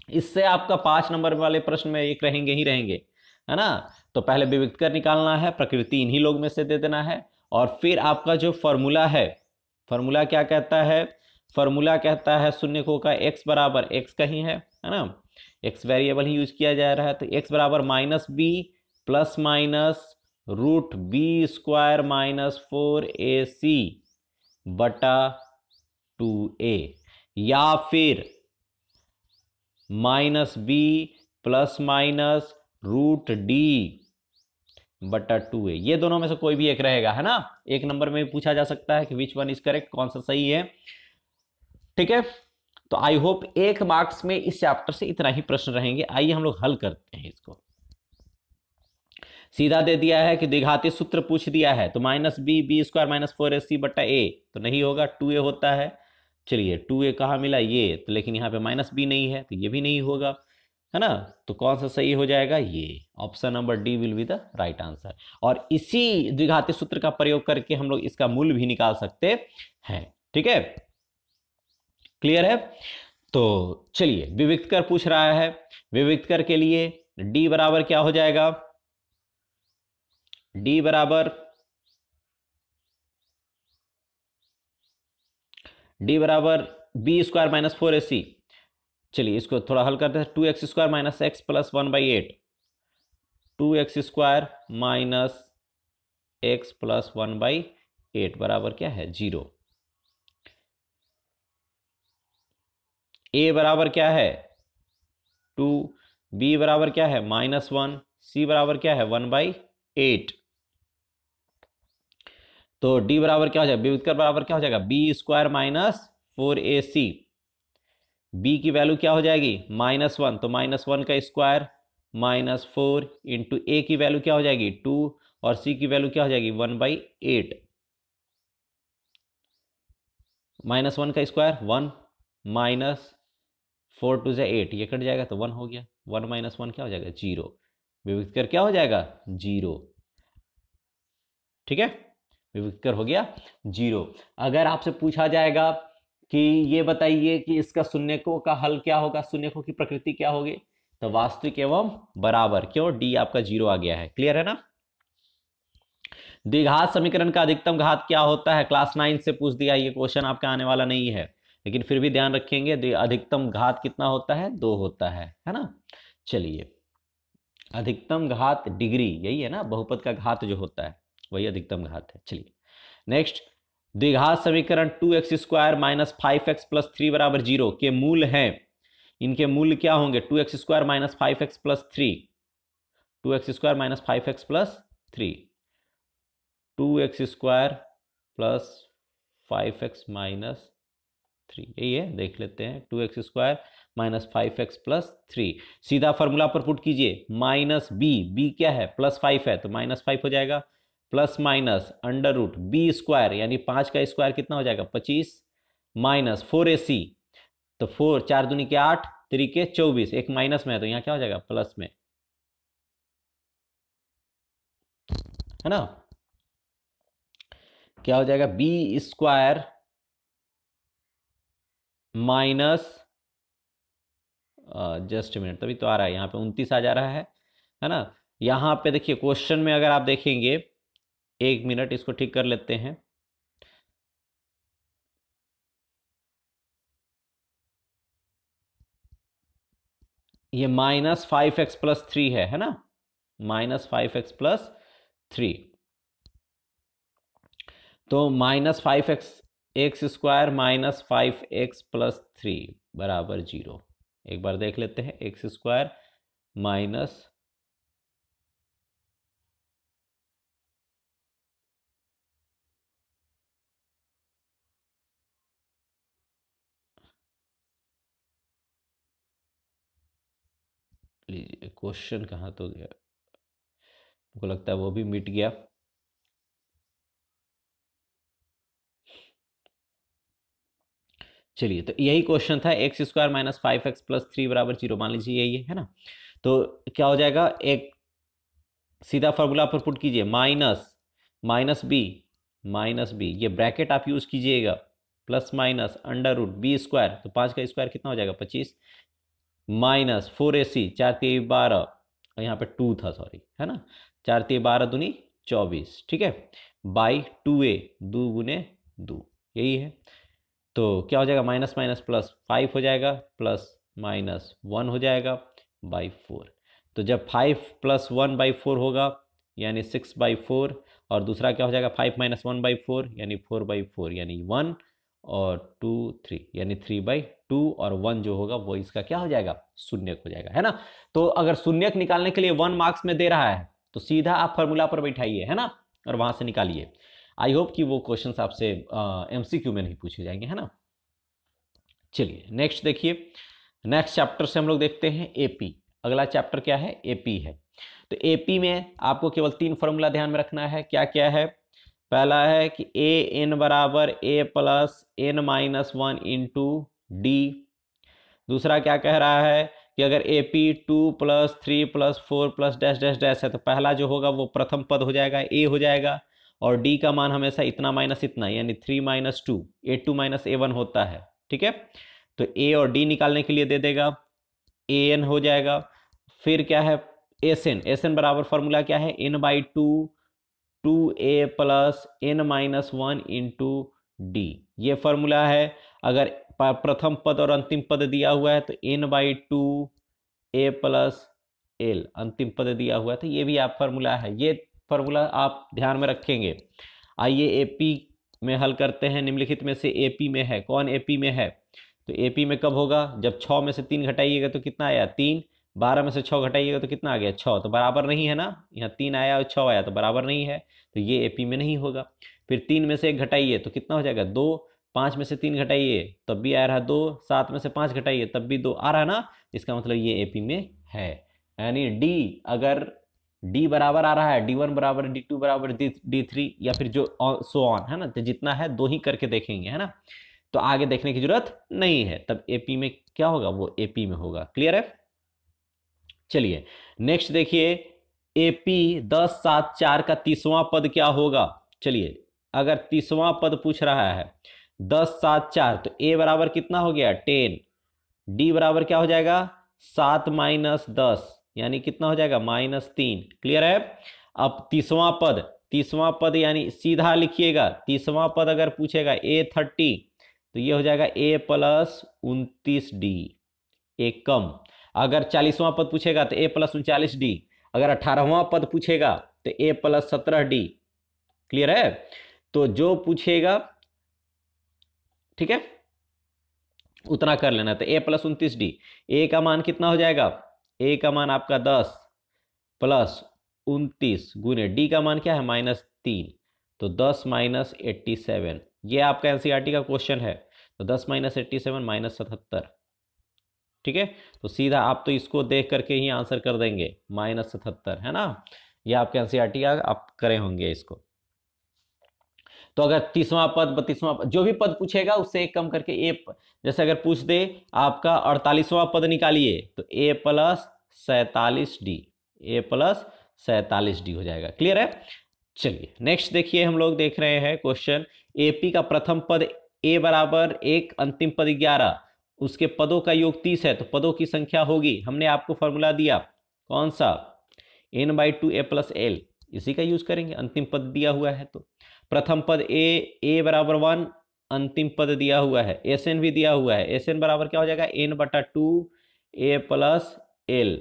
इससे आपका 5 नंबर वाले प्रश्न में एक रहेंगे ही रहेंगे, है ना। तो पहले विविक्त कर निकालना है, प्रकृति इन्हीं लोग में से दे देना है, और फिर आपका जो फॉर्मूला है, फॉर्मूला क्या कहता है, फॉर्मूला कहता है शून्य को का x बराबर x का ही है ना, x वेरिएबल ही यूज किया जा रहा है, तो x बराबर minus b plus minus root b square minus 4ac बटा 2a, या फिर minus b plus minus root d बटा 2a, ये दोनों में से कोई भी एक रहेगा, है ना। एक नंबर में पूछा जा सकता है कि विच वन इज करेक्ट, कौन सा सही है, ठीक है। तो आई होप एक मार्क्स में इस चैप्टर से इतना ही प्रश्न रहेंगे। आइए हम लोग हल करते हैं इसको। सीधा दे दिया है कि द्विघाती सूत्र पूछ दिया है, तो minus b b square minus 4ac बटा a, तो नहीं होगा, 2a होता है। चलिए 2a कहाँ मिला, ये तो, लेकिन यहाँ पे माइनस बी नहीं है, तो ये भी नहीं होगा, है ना। तो कौन सा सही हो जाएगा, ये option number D will be the right answer. और इसी द्विघाती सूत्र का प्रयोग करके हम लोग इसका मूल भी निकाल सकते हैं, ठीक है। क्लियर है। तो चलिए, विविक्त कर पूछ रहा है, विविक्त कर के लिए d बराबर क्या हो जाएगा, d बराबर बी स्क्वायर माइनस 4ac। चलिए इसको थोड़ा हल करते हैं, 2x square minus x plus 1/8, 2x square minus x plus 1/8 बराबर क्या है, 0। a बराबर क्या है 2, b बराबर क्या है -1, c बराबर क्या है 1/8। तो d बराबर क्या हो जाएगा, विविक्त कर बराबर क्या हो जाएगा, b square minus 4ac, b की वैल्यू क्या हो जाएगी -1, तो -1 का स्क्वायर -4 इंटू a की वैल्यू क्या हो जाएगी 2, और c की वैल्यू क्या हो जाएगी 1/8, -1 का स्क्वायर 1, -4 2 से 8, ये कट जाएगा तो 1 हो गया, 1 - 1 क्या हो जाएगा 0, विविक्त कर क्या हो जाएगा 0, ठीक है, विविक्त कर हो गया 0। अगर आपसे पूछा जाएगा कि ये बताइए कि इसका शून्यकों का हल क्या होगा, शून्यकों की प्रकृति क्या होगी, तो वास्तविक एवं बराबर, क्यों, डी आपका 0 आ गया है। क्लियर है ना। द्विघात समीकरण का अधिकतम घात क्या होता है, क्लास 9 से पूछ दिया, ये क्वेश्चन आपका आने वाला नहीं है, लेकिन फिर भी ध्यान रखेंगे, अधिकतम घात कितना होता है, 2 होता है ना। चलिए, अधिकतम घात डिग्री, यही है ना, बहुपद का घात जो होता है वही अधिकतम घात है। चलिए नेक्स्ट, द्विघात समीकरण 2x square minus 5x plus 3 बराबर 0 के मूल हैं, इनके मूल्य क्या होंगे, 2x square minus 5x plus 3, 2x square minus 5x plus 3, 2x square plus 5x minus 3, यही है, देख लेते हैं, 2x square minus 5x plus 3, सीधा फॉर्मूला पर पुट कीजिए, माइनस बी क्या है +5 है, तो -5 हो जाएगा, plus minus under root b square, यानी 5 का स्क्वायर कितना हो जाएगा 25, माइनस 4ac, तो 4 4 दूनी के 8, 3 के 24, एक माइनस में है तो यहाँ क्या हो जाएगा प्लस में, है ना। क्या हो जाएगा, b square minus, just minute, तभी तो आ रहा है यहाँ पे 29 आ जा रहा है ना। यहाँ पे देखिए क्वेश्चन में अगर आप देखेंगे, एक मिनट इसको ठीक कर लेते हैं, ये -5x प्लस 3 है ना, माइनस 5x+3। तो -5x² माइनस 5x+3 बराबर 0। एक बार देख लेते हैं, x² माइनस लीजिए क्वेश्चन कहाँ तो गया, मुझको लगता है वो भी मिट गया। चलिए, तो यही क्वेश्चन था, x² माइनस 5x+3 बराबर 0, मान लीजिए यही है ना। तो क्या हो जाएगा, एक सीधा फॉर्मूला पर पुट कीजिए, माइनस बी ये ब्रैकेट आप यूज कीजिएगा, प्लस माइनस √b², तो 5 का स्क्वायर कितना हो जाएगा 25, माइनस 4ac 4×3=12, और यहाँ पे 2 था सॉरी, है ना, 4×3=12 दूनी 24, ठीक है, बाई 2a 2×2, यही है। तो क्या हो जाएगा, माइनस माइनस प्लस 5 हो जाएगा, प्लस माइनस 1 हो जाएगा बाई 4। तो जब 5 + 1/4 होगा यानी 6/4, और दूसरा क्या हो जाएगा 5 - 1/4 यानी 4/4, यानी 1 और 2 3 यानी 3/2, और 1 जो होगा वो इसका क्या हो जाएगा, शून्यक हो जाएगा, है ना। तो अगर शून्यक निकालने के लिए 1 मार्क्स में दे रहा है तो सीधा आप फॉर्मूला पर बैठाइए, है ना, और वहां से निकालिए। आई होप कि वो क्वेश्चंस आपसे MCQ में नहीं पूछे जाएंगे, है ना। चलिए नेक्स्ट देखिए, नेक्स्ट चैप्टर से हम लोग देखते हैं AP। अगला चैप्टर क्या है, AP है। तो AP में आपको केवल 3 फॉर्मूला ध्यान में रखना है। क्या क्या है, पहला है कि AN बराबर A plus N minus 1 into D। दूसरा क्या कह रहा है कि अगर AP 2 + 3 + 4 + डैश डैश डैश है तो पहला जो होगा वो प्रथम पद हो जाएगा, A हो जाएगा, और D का मान हमेशा इतना माइनस इतना, यानी 3 - 2 A2 - A1 होता है, ठीक है। तो A और D निकालने के लिए दे देगा, AN हो जाएगा। फिर क्या है, SN बराबर फॉर्मूला क्या है, N/2 2A plus N-1 into D, ये फॉर्मूला है। अगर प्रथम पद और अंतिम पद दिया हुआ है तो N/2 A प्लस L, अंतिम पद दिया हुआ है तो ये भी आप फॉर्मूला है, ये फॉर्मूला आप ध्यान में रखेंगे। आइए AP में हल करते हैं। निम्नलिखित में से AP में है, कौन AP में है, तो AP में कब होगा, जब 6 में से 3 घटाइएगा तो कितना आया 3, 12 में से 6 घटाइएगा तो कितना आ गया 6, तो बराबर नहीं है ना, यहाँ 3 आया और 6 आया तो बराबर नहीं है, तो ये AP में नहीं होगा। फिर 3 में से 1 घटाइए तो कितना हो जाएगा 2, 5 में से 3 घटाइए तब भी आ रहा है 2, 7 में से 5 घटाइए तब भी 2 आ रहा है ना, इसका मतलब ये AP में है। यानी D, अगर D बराबर आ रहा है, D1 बराबर D2 बराबर D3, या फिर जो सो ऑन, है ना, तो जितना है 2 ही करके देखेंगे, है ना, तो आगे देखने की जरूरत नहीं है, तब AP में क्या होगा, वो AP में होगा। क्लियर है। चलिए नेक्स्ट देखिए, AP 10 7 4 का 30वां पद क्या होगा। चलिए, अगर 30वां पद पूछ रहा है 10 7 4, तो A बराबर कितना हो गया 10, D बराबर क्या हो जाएगा 7 - 10, यानी कितना हो जाएगा -3। क्लियर है। अब 30वां पद यानी सीधा लिखिएगा, 30वां पद अगर पूछेगा A30, तो ये हो जाएगा A प्लस 29D, एक कम। अगर 40वां पद पूछेगा तो A प्लस 39D, अगर 18वां पद पूछेगा तो A प्लस 17D। क्लियर है। तो जो पूछेगा, ठीक है, उतना कर लेना। तो A प्लस 29D, A का मान कितना हो जाएगा, A का मान आपका 10 प्लस 29 गुने D का मान क्या है -3, तो 10 - 87, ये आपका NCERT का क्वेश्चन है। तो 10 - 87 -77, ठीक है। तो सीधा आप तो इसको देख करके ही आंसर कर देंगे, -77, है ना, ये आपके NCERT का आप करे होंगे इसको। तो अगर 30वां पद 32वां पद, जो भी पद पूछेगा उससे एक कम करके ए, जैसे अगर पूछ दे आपका 48वां पद निकालिए तो A plus 47D, A plus 47D हो जाएगा। क्लियर है। चलिए नेक्स्ट देखिए, हम लोग देख रहे हैं क्वेश्चन, AP का प्रथम पद A बराबर 1, अंतिम पद 11, उसके पदों का योग 30 है, तो पदों की संख्या होगी, हमने आपको फॉर्मूला दिया कौन सा, N/2 A प्लस L, इसी का यूज करेंगे, अंतिम पद दिया हुआ है तो प्रथम पद A बराबर 1, अंतिम पद दिया हुआ है, SN भी दिया हुआ है, SN बराबर क्या हो जाएगा N/2 A प्लस L,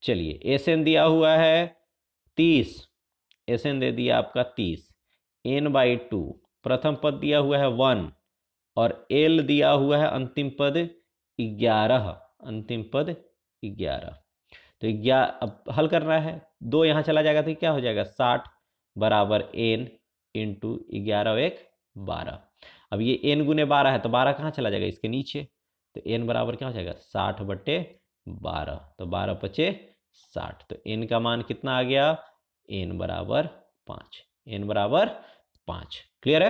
चलिए एस एन दिया हुआ है 30, एस एन दे दिया आपका 30, n/2 प्रथम पद दिया हुआ है 1 और एल दिया हुआ है अंतिम पद 11, अंतिम पद 11। तो 11 अब हल करना है, 2 यहाँ चला जाएगा तो क्या हो जाएगा 60 बराबर n इंटू 11 और 1 12। अब ये n गुने 12 है तो 12 कहाँ चला जाएगा इसके नीचे, तो n बराबर क्या हो जाएगा 60/12, तो 12×5 = 60। तो n का मान कितना आ गया, n बराबर 5, n बराबर 5। क्लियर है।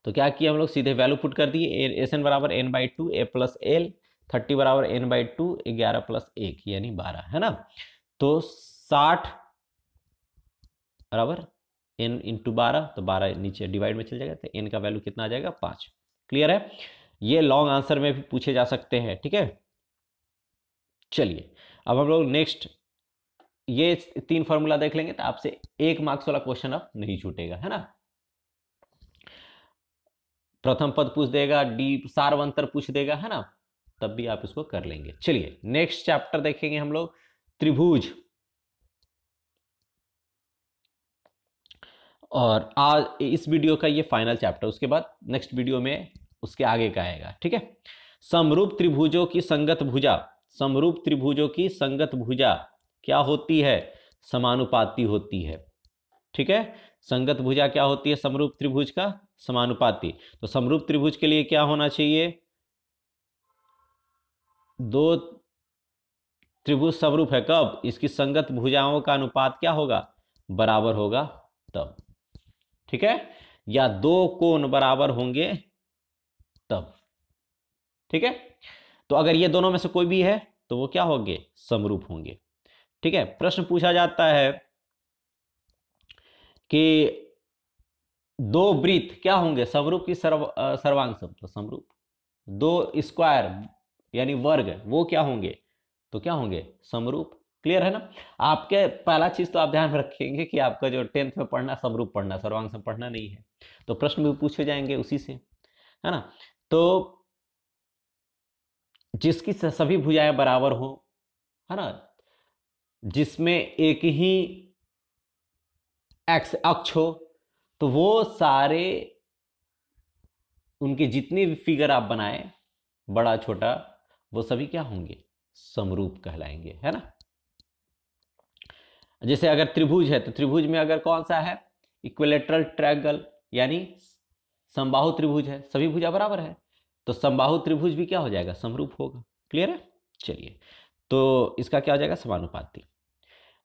तो क्या किया हम लोग, सीधे वैल्यू पुट कर दिए, एस एन बराबर n/2 a प्लस एल, 30 बराबर n/2 11 प्लस 1 यानी 12, है ना। तो 60 बराबर n इंटू 12, तो 12 नीचे डिवाइड में चल जाएगा, तो n का वैल्यू कितना आ जाएगा 5। क्लियर है। ये लॉन्ग आंसर में भी पूछे जा सकते हैं, ठीक है। चलिए अब हम लोग नेक्स्ट ये 3 फॉर्मूला देख लेंगे, तो आपसे 1 मार्क्स वाला क्वेश्चन अब नहीं छूटेगा, है ना। प्रथम पद पूछ देगा, डी सारवंतर पूछ देगा, है ना, तब भी आप इसको कर लेंगे। चलिए नेक्स्ट चैप्टर देखेंगे हम लोग, त्रिभुज। और आज इस वीडियो का ये फाइनल चैप्टर, उसके बाद नेक्स्ट वीडियो में उसके आगे का आएगा, ठीक है। समरूप त्रिभुजों की संगत भुजा, समरूप त्रिभुजों की संगत भुजा क्या होती है, समानुपाती होती है, ठीक है। संगत भुजा क्या होती है, समरूप त्रिभुज का समानुपाती। तो समरूप त्रिभुज के लिए क्या होना चाहिए, 2 त्रिभुज समरूप है कब, इसकी संगत भुजाओं का अनुपात क्या होगा, बराबर होगा तब, ठीक है, या 2 कोण बराबर होंगे तब, ठीक है। तो अगर ये दोनों में से कोई भी है तो वो क्या होंगे, समरूप होंगे, ठीक है। प्रश्न पूछा जाता है कि 2 वृत्त क्या होंगे समरूप की सर्वांग सम, तो समरूप 2 स्क्वायर यानी वर्ग वो क्या होंगे, तो क्या होंगे समरूप। क्लियर है ना। आपके पहला चीज तो आप ध्यान में रखेंगे कि आपका जो 10th में पढ़ना समरूप पढ़ना, सर्वांग सम पढ़ना नहीं है, तो प्रश्न भी पूछे जाएंगे उसी से, है ना। तो जिसकी सभी भुजाएं बराबर हो, है ना, जिसमें एक ही एक्स अक्ष हो, तो वो सारे उनके जितने भी फिगर आप बनाए बड़ा छोटा, वो सभी क्या होंगे, समरूप कहलाएंगे, है ना। जैसे अगर त्रिभुज है तो त्रिभुज में अगर कौन सा है, इक्विलेटरल ट्रायंगल यानी समबाहु त्रिभुज है, सभी भुजा बराबर है, तो समबाहु त्रिभुज भी क्या हो जाएगा, समरूप होगा। क्लियर है। चलिए तो इसका क्या हो जाएगा, समानुपाती।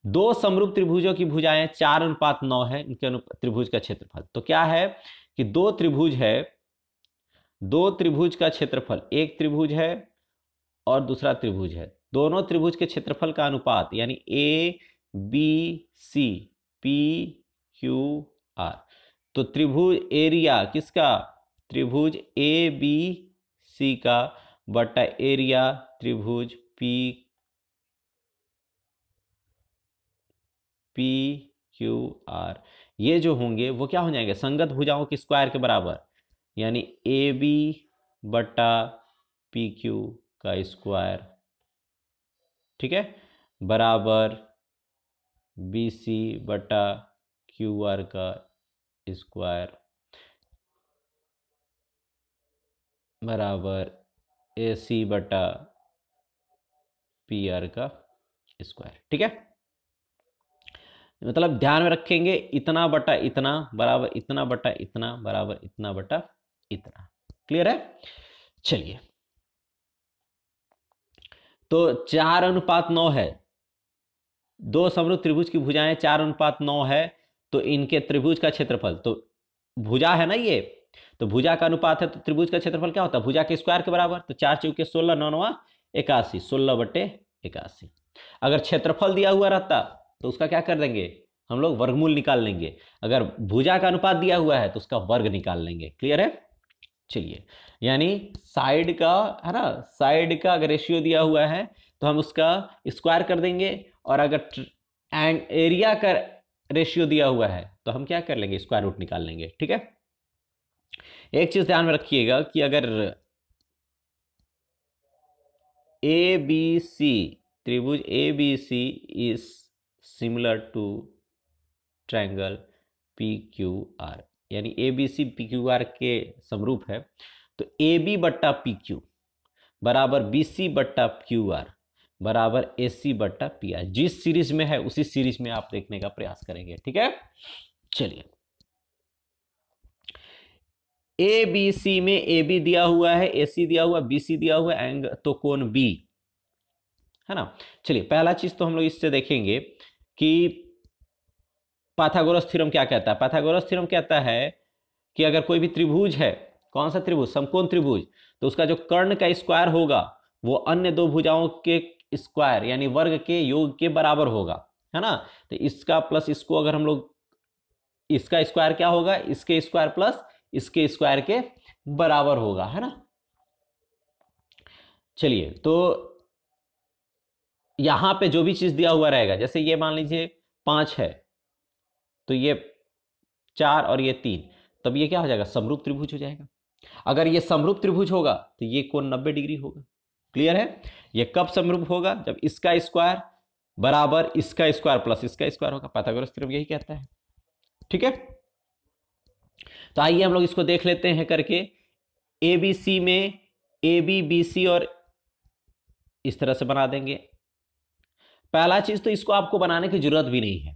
2 समरूप त्रिभुजों की भुजाएं 4:9 है, इनके त्रिभुज का क्षेत्रफल। तो क्या है कि 2 त्रिभुज है, 2 त्रिभुज का क्षेत्रफल, एक त्रिभुज है और दूसरा त्रिभुज है, दोनों त्रिभुज के क्षेत्रफल का अनुपात यानी A B C P Q R. तो त्रिभुज एरिया किसका, त्रिभुज ए बी सी का बटा एरिया त्रिभुज पी पी क्यू आर, ये जो होंगे वो क्या हो जाएंगे, संगत भुजाओं के स्क्वायर के बराबर, यानी ए बी बटा पी क्यू का स्क्वायर, ठीक है, बराबर बी सी बटा क्यू आर का स्क्वायर बराबर ए सी बटा पी आर का स्क्वायर, ठीक है। मतलब ध्यान में रखेंगे, इतना बटा इतना बराबर इतना बटा इतना बराबर इतना बटा इतना। क्लियर है। चलिए तो 4:9 है, 2 समरूप त्रिभुज की भुजाएं 4:9 है, तो इनके त्रिभुज का क्षेत्रफल, तो भुजा है ना ये, तो भुजा का अनुपात है, तो त्रिभुज का क्षेत्रफल क्या होता है, भुजा के स्क्वायर के बराबर, तो 4 चौके 16 9 81, 16/81। अगर क्षेत्रफल दिया हुआ रहता तो उसका क्या कर देंगे हम लोग, वर्गमूल निकाल लेंगे। अगर भुजा का अनुपात दिया हुआ है तो उसका वर्ग निकाल लेंगे। क्लियर है। चलिए यानी साइड का, है ना, साइड का अगर रेशियो दिया हुआ है तो हम उसका स्क्वायर कर देंगे, और अगर एरिया का रेशियो दिया हुआ है तो हम क्या कर लेंगे, स्क्वायर रूट निकाल लेंगे। ठीक है। एक चीज ध्यान में रखिएगा कि अगर ए बी सी त्रिभुज A B C is similar to triangle P Q R, यानी A B C P Q R के समरूप है, तो ए बी बट्टा पी क्यू बराबर बी सी बट्टा क्यू आर बराबर ए सी बट्टा पी आर। जिस सीरीज में है उसी सीरीज में आप देखने का प्रयास करेंगे। ठीक है, चलिए ए बी सी में ए बी दिया हुआ है, ए सी दिया हुआ, बी सी दिया हुआ है, तो कोण बी है ना। चलिए पहला चीज तो हम लोग इससे देखेंगे कि पाइथागोरस थ्योरम क्या कहता है। पाइथागोरस थ्योरम कहता है कि अगर कोई भी त्रिभुज है, कौन सा त्रिभुज, समकोण त्रिभुज, तो उसका जो कर्ण का स्क्वायर होगा वो अन्य दो भुजाओं के स्क्वायर यानी वर्ग के योग के बराबर होगा, है ना। तो इसका प्लस इसको अगर हम लोग, इसका स्क्वायर क्या होगा, इसके स्क्वायर प्लस इसके स्क्वायर के बराबर होगा, है ना। चलिए तो यहां पे जो भी चीज दिया हुआ रहेगा, जैसे ये मान लीजिए 5 है तो ये 4 और ये 3, तब ये क्या हो जाएगा, समरूप त्रिभुज हो जाएगा। अगर ये समरूप त्रिभुज होगा तो ये कोण 90 डिग्री होगा। क्लियर है। ये कब समरूप होगा, जब इसका स्क्वायर बराबर इसका स्क्वायर प्लस इसका स्क्वायर होगा। पाइथागोरस थ्योरम यही कहता है। ठीक है, तो आइए हम लोग इसको देख लेते हैं करके। ए बी सी में ए बी बी सी और इस तरह से बना देंगे। पहला चीज तो इसको आपको बनाने की जरूरत भी नहीं है।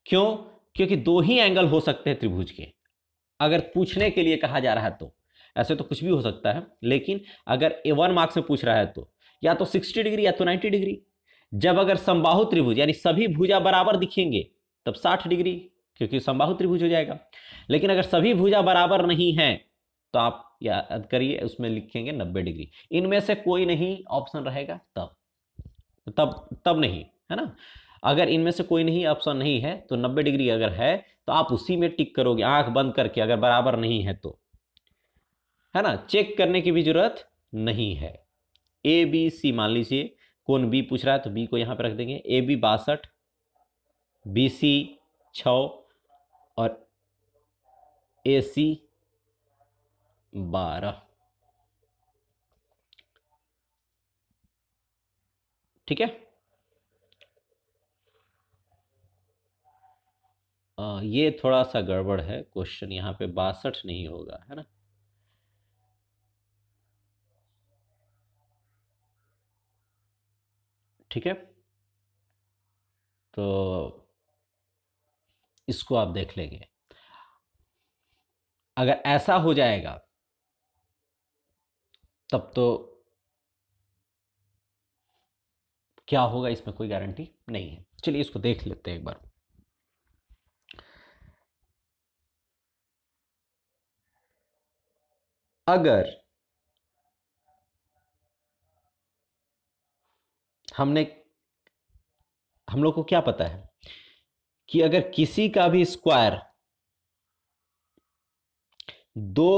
क्यों, क्योंकि दो ही एंगल हो सकते हैं त्रिभुज के, अगर पूछने के लिए कहा जा रहा है तो। ऐसे तो कुछ भी हो सकता है, लेकिन अगर A1 मार्क्स में पूछ रहा है तो या तो 60 डिग्री या तो 90 डिग्री। जब अगर समबाहु त्रिभुज यानी सभी भुजा बराबर दिखेंगे तब 60 डिग्री, क्योंकि समबाहु त्रिभुज हो जाएगा। लेकिन अगर सभी भुजा बराबर नहीं है तो आप याद करिए उसमें लिखेंगे 90 डिग्री। इनमें से कोई नहीं ऑप्शन रहेगा तब नहीं, है ना। अगर इनमें से कोई नहीं ऑप्शन नहीं है तो 90 डिग्री अगर है तो आप उसी में टिक करोगे आंख बंद करके, अगर बराबर नहीं है तो, है ना। चेक करने की भी जरूरत नहीं है। ए बी सी मान लीजिए कोण बी पूछ रहा है तो बी को यहां पे रख देंगे। ए बी 62, बी सी 6 और ए सी 12। ठीक है, ये थोड़ा सा गड़बड़ है क्वेश्चन, यहाँ पे 62 नहीं होगा, है ना। ठीक है, तो इसको आप देख लेंगे। अगर ऐसा हो जाएगा तब तो क्या होगा इसमें कोई गारंटी नहीं है। चलिए इसको देख लेते हैं एक बार। अगर हम लोग को क्या पता है कि अगर किसी का भी स्क्वायर दो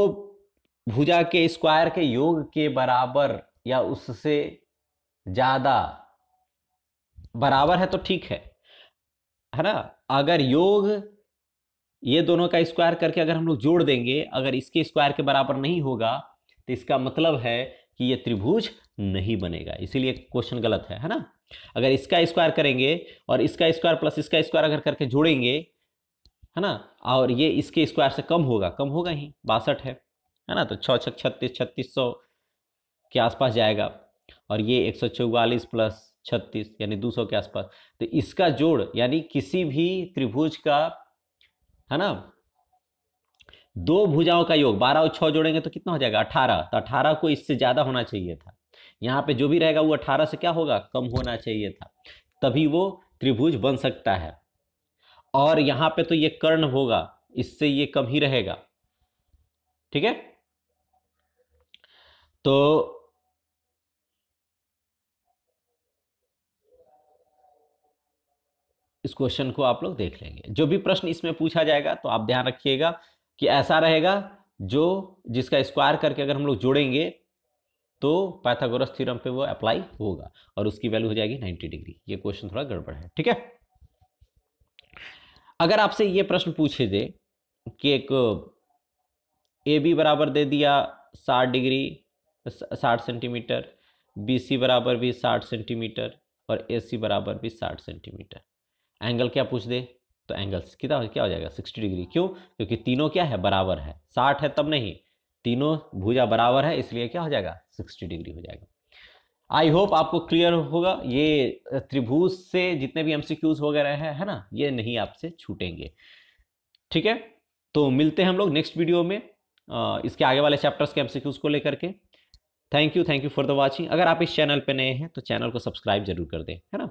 भुजा के स्क्वायर के योग के बराबर या उससे ज्यादा बराबर है तो ठीक है ना। अगर योग ये दोनों का स्क्वायर करके अगर हम लोग जोड़ देंगे, अगर इसके स्क्वायर के बराबर नहीं होगा तो इसका मतलब है कि ये त्रिभुज नहीं बनेगा, इसीलिए क्वेश्चन गलत है ना। अगर इसका स्क्वायर करेंगे और इसका स्क्वायर प्लस इसका स्क्वायर अगर करके जोड़ेंगे, है ना, और ये इसके स्क्वायर से कम होगा ही, 62 है ना। तो 6 6 36 3600 के आसपास जाएगा, और ये 144 प्लस 36 यानी 200 के आसपास। तो इसका जोड़ यानी किसी भी त्रिभुज का, है ना, दो भुजाओं का योग 12 और 6 जोड़ेंगे तो कितना हो जाएगा 18। तो 18 को इससे ज्यादा होना चाहिए था। यहाँ पे जो भी रहेगा वो 18 से क्या होगा, कम होना चाहिए था, तभी वो त्रिभुज बन सकता है। और यहाँ पे तो ये कर्ण होगा, इससे ये कम ही रहेगा। ठीक है, तो इस क्वेश्चन को आप लोग देख लेंगे। जो भी प्रश्न इसमें पूछा जाएगा तो आप ध्यान रखिएगा कि ऐसा रहेगा जो जिसका स्क्वायर करके अगर हम लोग जोड़ेंगे तो पाइथागोरस थ्योरम पे वो अप्लाई होगा और उसकी वैल्यू हो जाएगी 90 डिग्री। ये क्वेश्चन थोड़ा गड़बड़ है। ठीक है, अगर आपसे ये प्रश्न पूछे दे कि एक ए बी बराबर दे दिया 60 डिग्री 60 सेंटीमीटर, बी सी बराबर भी 60 सेंटीमीटर और ए सी बराबर भी 60 सेंटीमीटर। एंगल क्या पूछ दे तो एंगल्स कितना क्या हो जाएगा 60 डिग्री। क्यों? क्योंकि तीनों क्या है बराबर है, 60 है तब नहीं, तीनों भुजा बराबर है इसलिए क्या हो जाएगा 60 डिग्री हो जाएगा। आई होप आपको क्लियर होगा। ये त्रिभुज से जितने भी एमसीक्यूज वगैरह है ना, ये नहीं आपसे छूटेंगे। ठीक है, तो मिलते हैं हम लोग नेक्स्ट वीडियो में इसके आगे वाले चैप्टर्स के एमसीक्यूज को लेकर के। Thank you for the watching. अगर आप इस चैनल पे नए हैं तो चैनल को सब्सक्राइब जरूर कर दें, है ना।